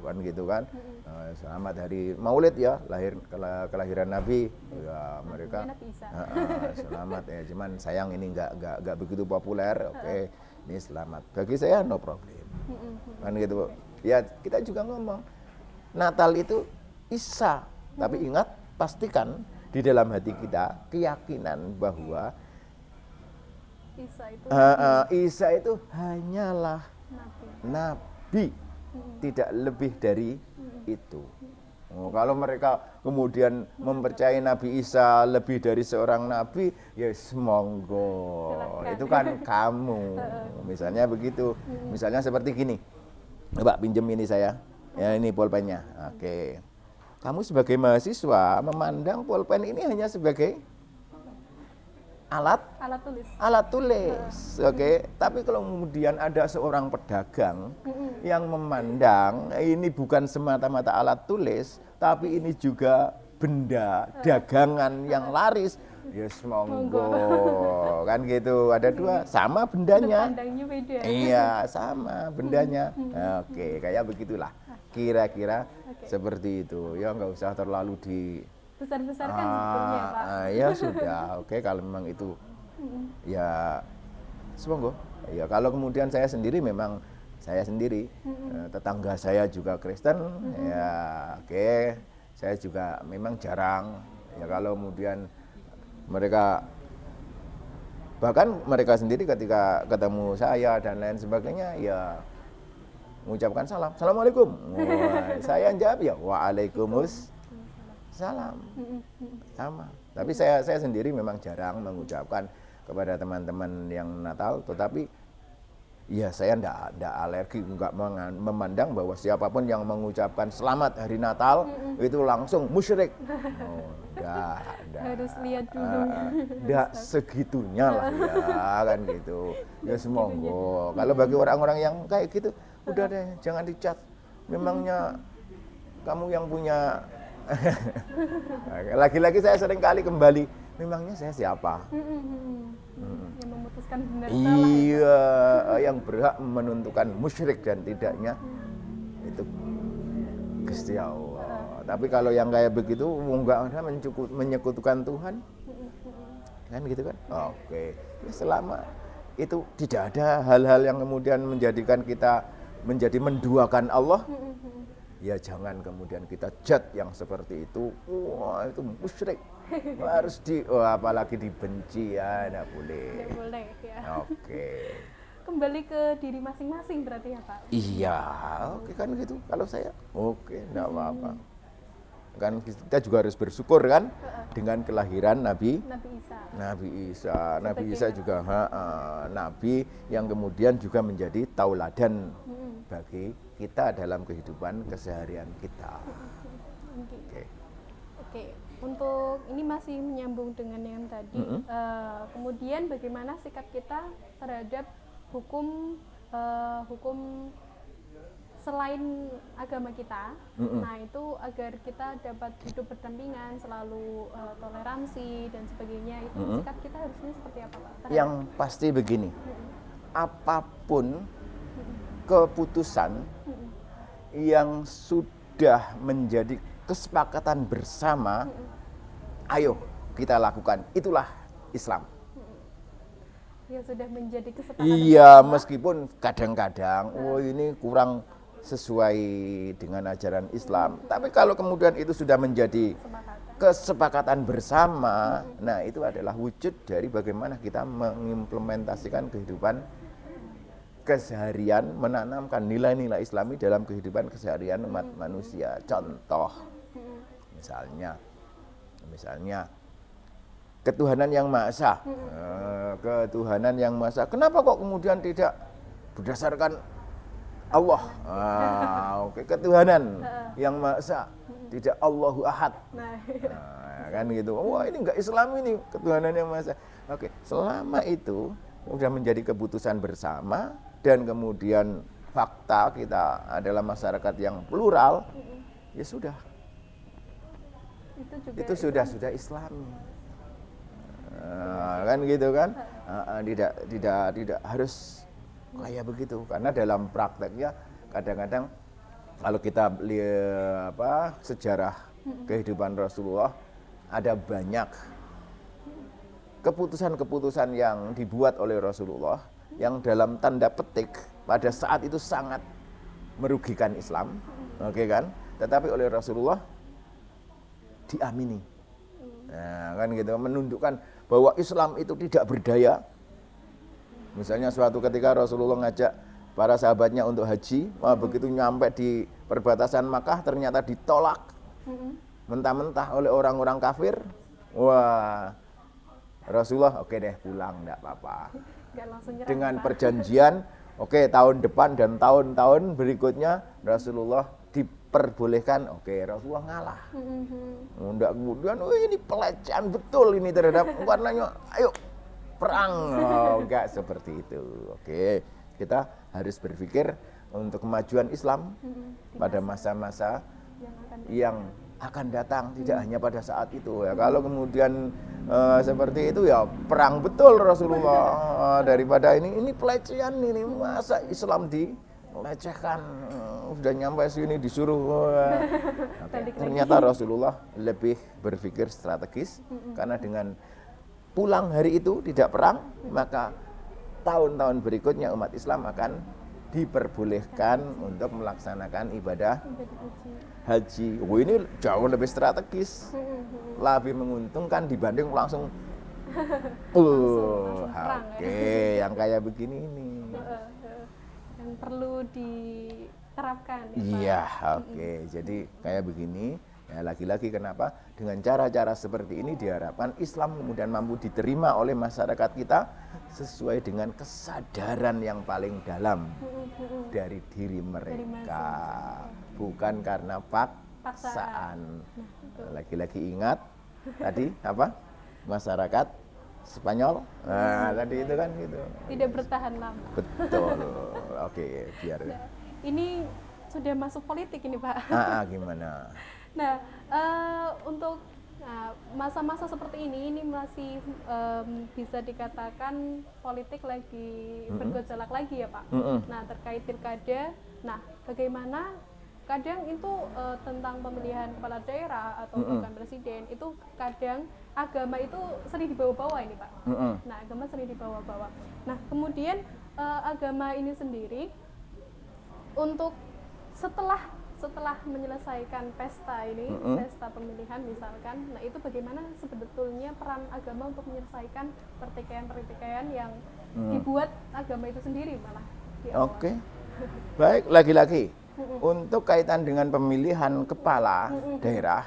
kan gitu kan. Selamat hari Maulid ya, kelahiran Nabi, ya mereka selamat ya, cuman sayang ini nggak begitu populer, ini selamat. Bagi saya no problem, kan gitu. Ya kita juga ngomong Natal itu Isa, tapi ingat pastikan di dalam hati kita keyakinan bahwa Isa itu hanyalah nabi, tidak lebih dari itu. Kalau mereka kemudian mempercayai Nabi Isa lebih dari seorang nabi, ya monggo. Itu kan kamu. Misalnya begitu. Misalnya seperti gini. Coba pinjem ini saya. Ya ini pulpennya. Kamu sebagai mahasiswa memandang pulpen ini hanya sebagai alat tulis. Tapi kalau kemudian ada seorang pedagang yang memandang ini bukan semata-mata alat tulis, tapi ini juga benda dagangan yang laris, yes monggo. Kan gitu, ada dua, sama bendanya. Iya, sama bendanya. Kayak begitulah. Kira-kira seperti itu. Ya nggak usah terlalu besar-besarkan sebetulnya Pak. Ya sudah, kalau memang itu ya semonggo. Ya kalau kemudian saya sendiri tetangga saya juga Kristen, ya saya juga memang jarang. Ya kalau kemudian bahkan mereka sendiri ketika ketemu saya dan lain sebagainya ya mengucapkan salam, assalamualaikum. Saya jawab ya waalaikumsalam. Sama. Tapi saya sendiri memang jarang mengucapkan kepada teman-teman yang Natal, tetapi ya saya enggak alergi, enggak memandang bahwa siapapun yang mengucapkan selamat hari Natal itu langsung musyrik. Harus lihat dulu. Enggak segitunya lah ya, kan gitu. Ya semonggo. Kalau bagi orang-orang yang kayak gitu, udah deh, jangan dicat. Memangnya kamu yang punya. Lagi-lagi saya sering kali kembali, memangnya saya siapa? Yang memutuskan benar salah. Iya, yang berhak menentukan musyrik dan tidaknya itu Gusti Allah. Tapi kalau yang kayak begitu enggak ada menyekutukan Tuhan, kan gitu kan? Ya, selama itu tidak ada hal-hal yang kemudian menjadikan kita menduakan Allah, ya jangan kemudian kita judge yang seperti itu, wah itu musyrik, harus apalagi dibenci, ya tidak boleh. Tidak boleh ya. Oke. Kembali ke diri masing-masing berarti ya Pak? Iya, oke kan gitu. Kalau saya, oke, enggak apa-apa. Kan kita juga harus bersyukur kan dengan kelahiran Nabi Isa. Nabi Isa juga nabi yang kemudian juga menjadi tauladan bagi kita dalam kehidupan keseharian kita. Oke. Untuk ini masih menyambung dengan yang tadi. Kemudian bagaimana sikap kita terhadap hukum selain agama kita, nah itu agar kita dapat hidup berdampingan, selalu toleransi dan sebagainya, itu sikap kita harusnya seperti apa Pak? Yang pasti begini, apapun keputusan yang sudah menjadi kesepakatan bersama, ayo kita lakukan, itulah Islam. Ya sudah menjadi kesepakatan. Iya, meskipun kadang-kadang, ini kurang sesuai dengan ajaran Islam. Tapi kalau kemudian itu sudah menjadi kesepakatan bersama, nah itu adalah wujud dari bagaimana kita mengimplementasikan kehidupan keseharian, menanamkan nilai-nilai Islami dalam kehidupan keseharian umat manusia. Contoh, misalnya ketuhanan yang Maha Esa. Ketuhanan yang Maha Esa. Kenapa kok kemudian tidak berdasarkan Allah? Ketuhanan yang Maha Esa, tidak Allahu Ahad. Kan gitu. Wah, ini enggak Islam ini, ketuhanan yang Maha Esa. Oke, selama itu sudah menjadi keputusan bersama dan kemudian fakta kita adalah masyarakat yang plural, ya sudah. Itu sudah Islami. Kan gitu kan, tidak harus kayak begitu, karena dalam prakteknya kadang-kadang kalau kita lihat sejarah kehidupan Rasulullah, ada banyak keputusan-keputusan yang dibuat oleh Rasulullah yang dalam tanda petik pada saat itu sangat merugikan Islam, oke kan, tetapi oleh Rasulullah diamini. Nah, kan gitu, menunjukkan bahwa Islam itu tidak berdaya. Misalnya suatu ketika Rasulullah ngajak para sahabatnya untuk haji, begitu nyampe di perbatasan Makkah ternyata ditolak mentah-mentah oleh orang-orang kafir. Wah, Rasulullah oke deh pulang, enggak apa-apa. Dengan perjanjian, oke tahun depan dan tahun-tahun berikutnya Rasulullah diperbolehkan, oke Rasulullah ngalah. Enggak kemudian, ini pelecehan betul ini terhadap warnanya, ayo perang. Enggak seperti itu. Oke, kita harus berpikir untuk kemajuan Islam pada masa-masa yang akan datang, tidak hanya pada saat itu ya. Kalau kemudian seperti itu ya perang betul Rasulullah, daripada ini pelecehan, ini masa Islam dilecehkan, sudah nyampe sini disuruh. Ternyata Rasulullah lebih berpikir strategis, karena dengan pulang hari itu tidak perang, maka tahun-tahun berikutnya umat Islam akan diperbolehkan untuk melaksanakan ibadah haji. Ini jauh lebih strategis, lebih menguntungkan dibanding langsung yang kayak begini ini. Yang perlu diterapkan. Iya, jadi kayak begini. Ya, lagi-lagi kenapa dengan cara-cara seperti ini diharapkan Islam kemudian mampu diterima oleh masyarakat kita sesuai dengan kesadaran yang paling dalam dari diri mereka, bukan karena paksaan. Lagi-lagi ingat tadi apa, masyarakat Spanyol, tadi itu kan gitu. Tidak bertahan lama. Betul. Biar. Ini sudah masuk politik ini Pak. Gimana? Nah, untuk masa-masa seperti ini masih bisa dikatakan politik lagi bergejolak lagi ya Pak. Nah, terkait pilkada, nah bagaimana kadang itu tentang pemilihan kepala daerah atau bahkan presiden, itu kadang agama itu sering dibawa-bawa ini Pak. Nah, agama sering dibawa-bawa. Nah, kemudian agama ini sendiri untuk setelah setelah menyelesaikan pesta ini, pesta pemilihan misalkan, nah itu bagaimana sebetulnya peran agama untuk menyelesaikan pertikaian-pertikaian yang dibuat agama itu sendiri malah di awal. Oke. Baik, lagi-lagi untuk kaitan dengan pemilihan kepala daerah,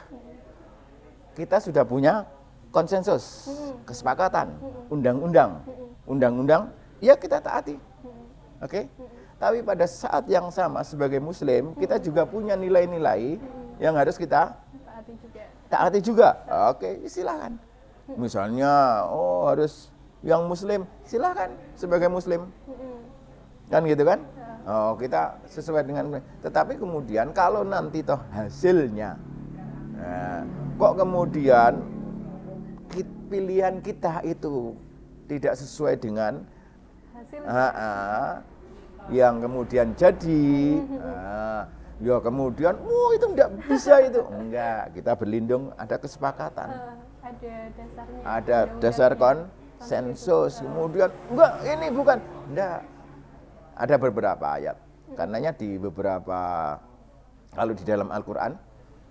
kita sudah punya konsensus, kesepakatan, undang-undang, ya kita taati. Oke? Tapi pada saat yang sama sebagai muslim, kita juga punya nilai-nilai yang harus kita taati juga. Oke, silakan. Misalnya, harus yang muslim, silakan sebagai muslim. Kan gitu kan? Kita sesuai dengan, tetapi kemudian kalau nanti toh hasilnya kok kemudian pilihan kita itu tidak sesuai dengan yang kemudian jadi, ya kemudian itu enggak bisa itu. Enggak, kita berlindung, ada kesepakatan. Ada dasarnya. Ada dasar konsensus. Kemudian enggak, ini bukan. Enggak. Ada beberapa ayat. Karenanya di beberapa, kalau di dalam Al-Qur'an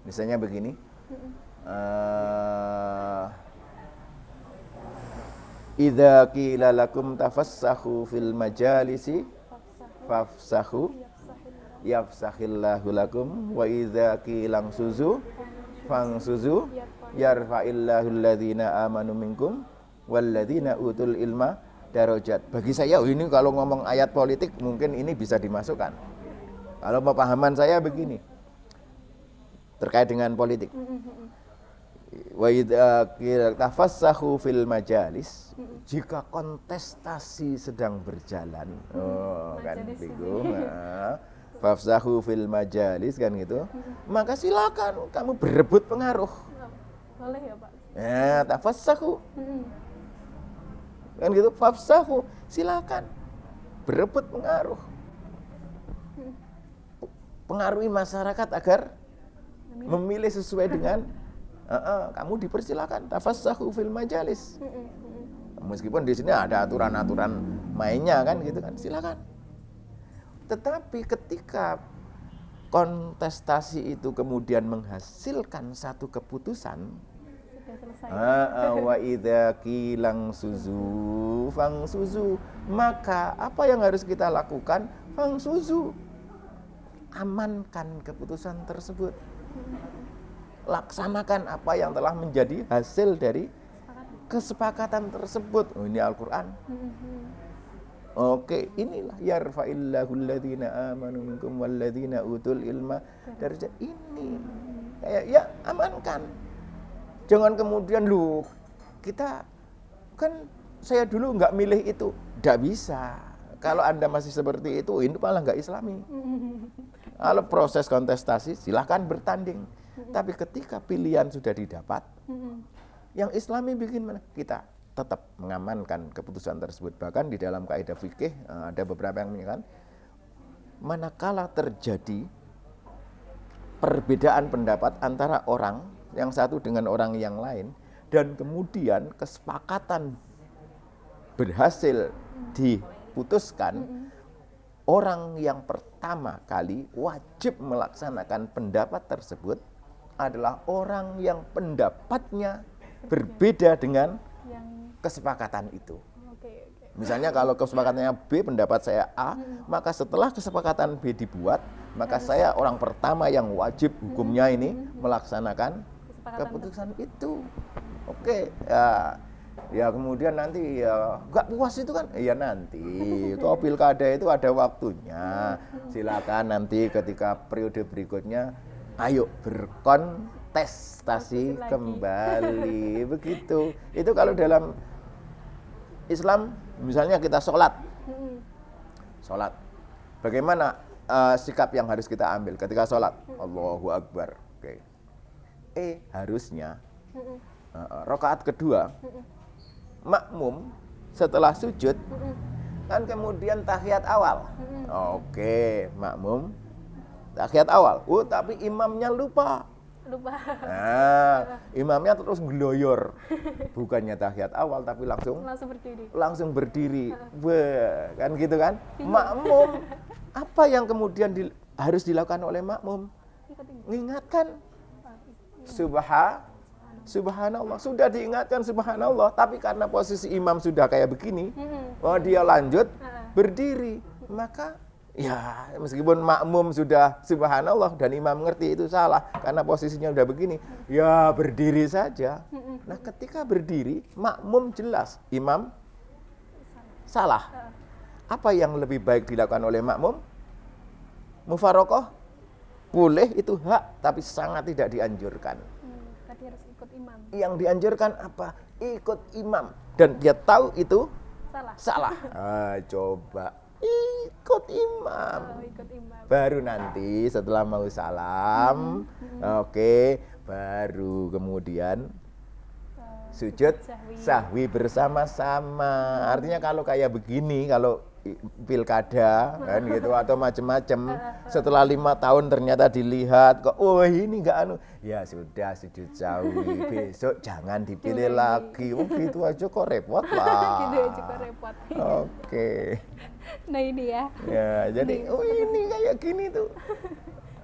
misalnya begini. Idza qila lakum tafassahu fil majalisi fafsahu yafsahillahu lakum wa idza qila suzu fangsuzu yarfa'illahu alladhina amanu minkum walladzina utul ilma darajat. Bagi saya ini kalau ngomong ayat politik mungkin ini bisa dimasukkan. Kalau pemahaman saya begini terkait dengan politik. Wa idza qila tafassahu fil majalis, jika kontestasi sedang berjalan, kan bingung. Fafsahu fil majalis kan gitu. Maka silakan kamu berebut pengaruh. Boleh ya, Pak? Tafassahu. Kan gitu, fafsahu, silakan berebut pengaruh. Pengaruhi masyarakat agar memilih sesuai dengan kamu dipersilakan tafassahu fil majalis. Meskipun di sini ada aturan-aturan mainnya kan gitu kan, silakan. Tetapi ketika kontestasi itu kemudian menghasilkan satu keputusan, wa idza qilang suzu fangsuzu, maka apa yang harus kita lakukan? Fangsuzu, amankan keputusan tersebut. Laksanakan apa yang telah menjadi hasil dari kesepakatan tersebut. Ini Al-Qur'an. Oke, inilah yarfa'illahu alladhina amanu minkum walladzina utul ilma darajat. Ini ya amankan. Jangan kemudian kita kan saya dulu nggak milih itu. Nggak bisa. Kalau Anda masih seperti itu malah nggak Islami. Kalau proses kontestasi silahkan bertanding. Tapi ketika pilihan sudah didapat, yang Islami bikin mana? Kita tetap mengamankan keputusan tersebut. Bahkan di dalam kaidah fikih ada beberapa yang menyatakan, manakala terjadi perbedaan pendapat antara orang yang satu dengan orang yang lain, dan kemudian kesepakatan berhasil diputuskan, orang yang pertama kali wajib melaksanakan pendapat tersebut adalah orang yang pendapatnya berbeda dengan kesepakatan itu. Misalnya kalau kesepakatannya B, pendapat saya A, maka setelah kesepakatan B dibuat, maka saya orang pertama yang wajib hukumnya ini melaksanakan keputusan itu. Oke, ya kemudian nanti ya nggak puas itu kan, ya nanti itu pilkada itu ada waktunya. Silakan nanti ketika periode berikutnya, ayo berkontestasi kembali, begitu. Itu kalau dalam Islam, misalnya kita sholat, bagaimana sikap yang harus kita ambil ketika sholat? Allahu Akbar. Oke. Harusnya rakaat kedua makmum setelah sujud kan kemudian tahiyat awal. Oke, makmum tahiyat awal. Tapi imamnya lupa. Imamnya terus geloyor. Bukannya tahiyat awal tapi langsung berdiri. Kan gitu kan? Makmum, apa yang kemudian harus dilakukan oleh makmum? Mengingatkan subhanallah, sudah diingatkan subhanallah, tapi karena posisi imam sudah kayak begini, dia lanjut berdiri, maka ya meskipun makmum sudah subhanallah dan imam ngerti itu salah karena posisinya udah begini, ya berdiri saja. Nah, ketika berdiri makmum jelas, imam salah. Apa yang lebih baik dilakukan oleh makmum? Mufarokoh boleh, itu hak, tapi sangat tidak dianjurkan. Tadi harus ikut imam. Yang dianjurkan apa? Ikut imam, dan dia tahu itu salah. Coba ikut imam. Ikut imam. Baru nanti setelah mau salam, oke, baru kemudian sujud sahwi bersama-sama. Artinya kalau kayak begini, kalau pilkada kan gitu atau macam-macam, setelah 5 tahun ternyata dilihat kok ini enggak anu, ya sudah sujud sahwi, besok jangan dipilih lagi. Gitu aja kok repot lah. Gitu aja kok repot. Oke. Nah ini ya. Ya, jadi ini kayak gini tuh.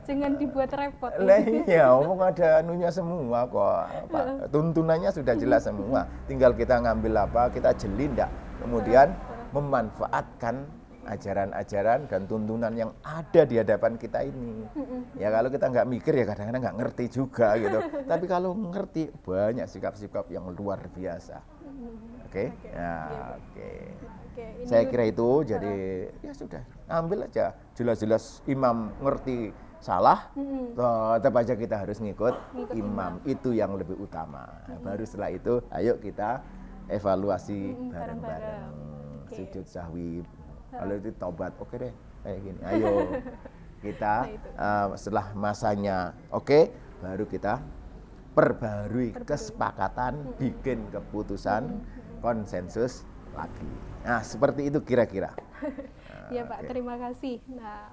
Jangan dibuat repot. Lah iya, ada anunya semua kok. Tuntunannya sudah jelas semua. Tinggal kita ngambil apa, kita jeli enggak. Kemudian memanfaatkan ajaran-ajaran dan tuntunan yang ada di hadapan kita ini. Ya kalau kita nggak mikir ya kadang-kadang nggak ngerti juga gitu. Tapi kalau ngerti banyak sikap-sikap yang luar biasa. Oke? Ya, oke. Saya kira itu jadi ya sudah, ambil aja. Jelas-jelas imam ngerti salah, tetap aja kita harus ngikut imam. Itu yang lebih utama. Baru setelah itu ayo kita evaluasi bareng-bareng. Sujud sahwi, kalau itu tobat, oke deh kayak gini, ayo kita setelah masanya oke, baru kita perbarui kesepakatan, bikin keputusan konsensus lagi. Nah seperti itu kira-kira. Ya Pak, terima kasih. Nah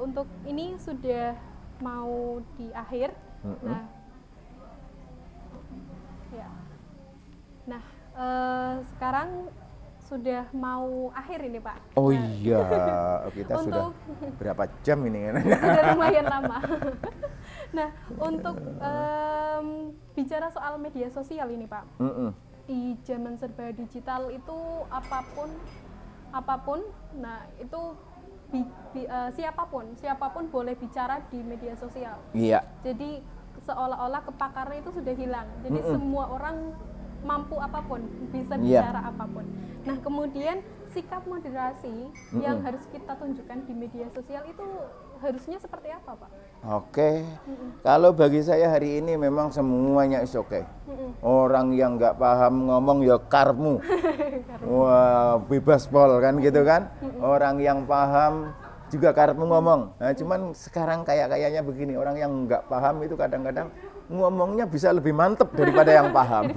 untuk ini sudah mau di akhir. Nah sekarang sudah mau akhir ini Pak. Oh iya, kita sudah berapa jam ini? Sudah lumayan lama. Nah, untuk bicara soal media sosial ini Pak, di zaman serba digital itu apapun, nah itu siapapun boleh bicara di media sosial. Iya. Jadi seolah-olah kepakaran itu sudah hilang. Jadi semua orang mampu apapun, bisa bicara apapun. Nah, kemudian sikap moderasi yang harus kita tunjukkan di media sosial itu harusnya seperti apa, Pak? Oke, kalau bagi saya hari ini memang semuanya is oke. Orang yang nggak paham ngomong ya karmu. Wah, bebas pol kan gitu kan. Orang yang paham juga karmu ngomong. Nah, cuman sekarang kayaknya begini, orang yang nggak paham itu kadang-kadang ngomongnya bisa lebih mantep daripada yang paham.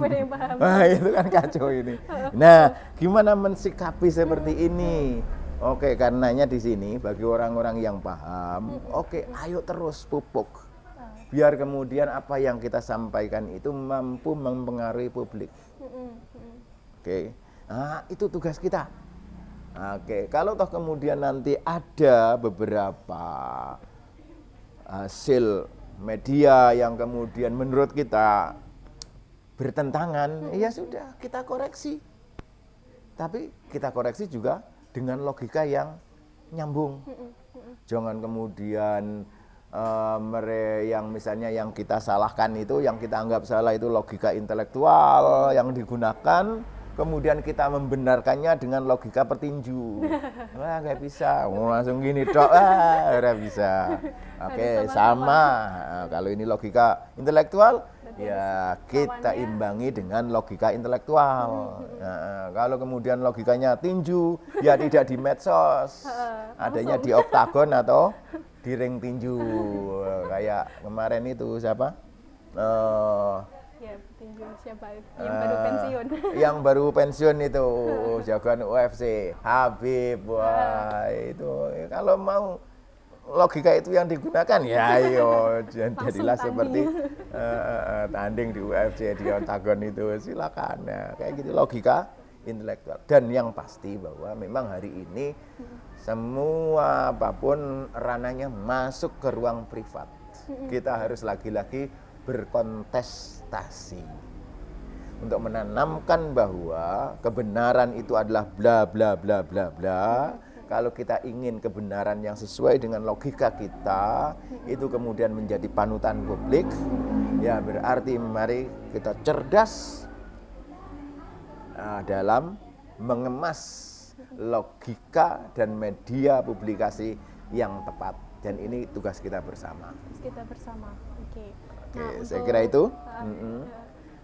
Nah, itu kan kacau ini. Nah, gimana mensikapi seperti ini? Oke, karenanya di sini bagi orang-orang yang paham, oke, ayo terus pupuk. Biar kemudian apa yang kita sampaikan itu mampu mempengaruhi publik. Oke. Nah, itu tugas kita. Oke, kalau toh kemudian nanti ada beberapa hasil media yang kemudian menurut kita bertentangan, ya sudah kita koreksi. Tapi kita koreksi juga dengan logika yang nyambung. Jangan kemudian yang misalnya yang kita salahkan itu, yang kita anggap salah itu logika intelektual yang digunakan, kemudian kita membenarkannya dengan logika petinju. Wah, nggak bisa, langsung gini dok, nggak bisa. Oke, sama. Kalau ini logika intelektual, ya kita imbangi dengan logika intelektual. Nah, kalau kemudian logikanya tinju, ya tidak di medsos, adanya di oktagon atau di ring tinju. Kayak kemarin itu siapa? Ya, tinju siapa? Yang baru pensiun. Yang baru pensiun itu jagoan UFC, Habib. Wah, itu kalau mau logika itu yang digunakan, ya ayo jadilah seperti tanding di UFC di oktagon itu, silakan. Nah, kayak gitu logika intelektual. Dan yang pasti bahwa memang hari ini semua apapun ranahnya masuk ke ruang privat. Kita harus lagi-lagi berkontestasi untuk menanamkan bahwa kebenaran itu adalah bla bla bla bla bla. Kalau kita ingin kebenaran yang sesuai dengan logika kita, itu kemudian menjadi panutan publik, ya berarti mari kita cerdas dalam mengemas logika dan media publikasi yang tepat, dan ini tugas kita bersama. Kita bersama. Oke. Oke, saya kira itu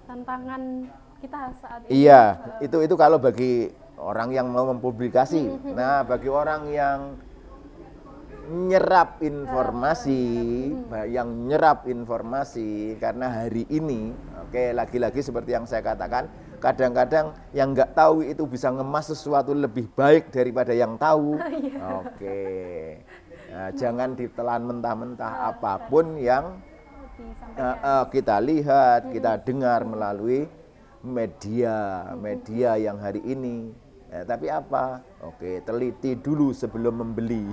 tantangan kita saat ini. Iya, itu kalau bagi orang yang mau mempublikasi. Nah, bagi orang yang nyerap informasi, karena hari ini, oke, lagi-lagi seperti yang saya katakan, kadang-kadang yang nggak tahu itu bisa ngemas sesuatu lebih baik daripada yang tahu. Oke, nah, jangan ditelan mentah-mentah apapun yang kita lihat, kita dengar melalui media yang hari ini. Tapi apa? Oke, teliti dulu sebelum membeli.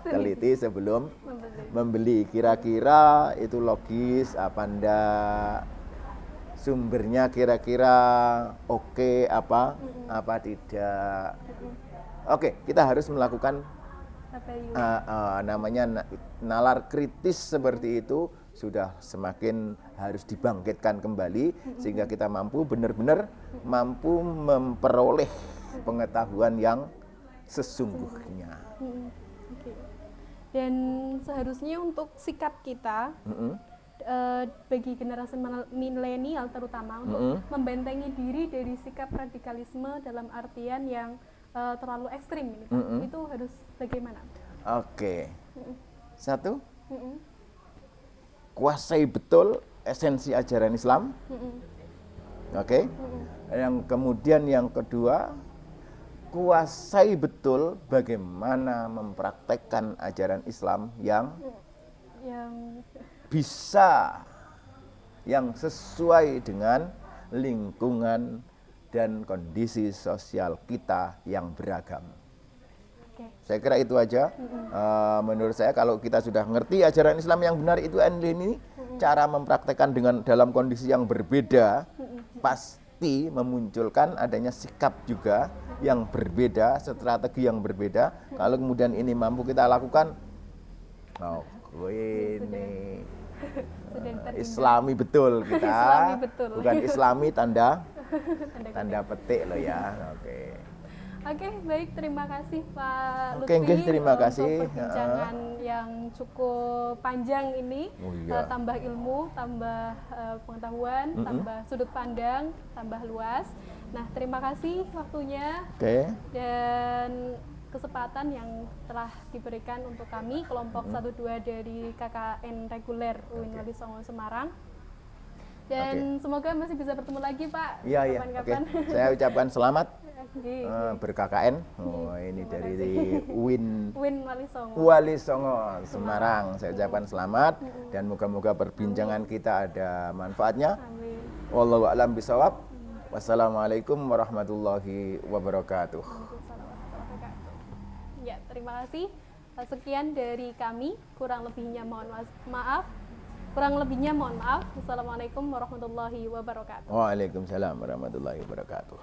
Teliti sebelum membeli. Kira-kira itu logis apa enggak? Sumbernya kira-kira oke apa tidak? Oke, kita harus melakukan namanya nalar kritis seperti itu, sudah semakin harus dibangkitkan kembali sehingga kita mampu benar-benar mampu memperoleh pengetahuan yang sesungguhnya. Dan seharusnya untuk sikap kita bagi generasi milenial terutama untuk membentengi diri dari sikap radikalisme dalam artian yang terlalu ekstrim ini, Pak. Itu harus bagaimana? Oke. Satu, kuasai betul esensi ajaran Islam. Oke. Yang kemudian yang kedua, kuasai betul bagaimana mempraktekkan ajaran Islam yang bisa, yang sesuai dengan lingkungan dan kondisi sosial kita yang beragam. Saya kira itu aja. Menurut saya kalau kita sudah ngerti ajaran Islam yang benar itu ini, cara mempraktekkan dengan dalam kondisi yang berbeda pasti memunculkan adanya sikap juga yang berbeda, strategi yang berbeda. Kalau kemudian ini mampu kita lakukan, ini Islami betul kita. Islami betul. Bukan Islami tanda petik loh ya. Oke, baik, terima kasih Pak Lutfi. Terima kasih untuk perbincangan yang cukup panjang ini. Tambah ilmu, tambah pengetahuan, tambah sudut pandang, tambah luas. Nah, terima kasih waktunya dan kesempatan yang telah diberikan untuk kami kelompok 1-2 dari KKN reguler UIN Wali Songo Semarang. Dan semoga masih bisa bertemu lagi, Pak. Iya. Saya ucapkan selamat ber-KKN. Ini dari UIN Wali Songo Semarang. Saya ucapkan selamat dan moga-moga perbincangan kita ada manfaatnya. Wallahu a'lam bishawab. Wassalamualaikum warahmatullahi wabarakatuh. Ya, terima kasih. Sekian dari kami. Kurang lebihnya mohon maaf. Wassalamualaikum warahmatullahi wabarakatuh. Waalaikumsalam warahmatullahi wabarakatuh.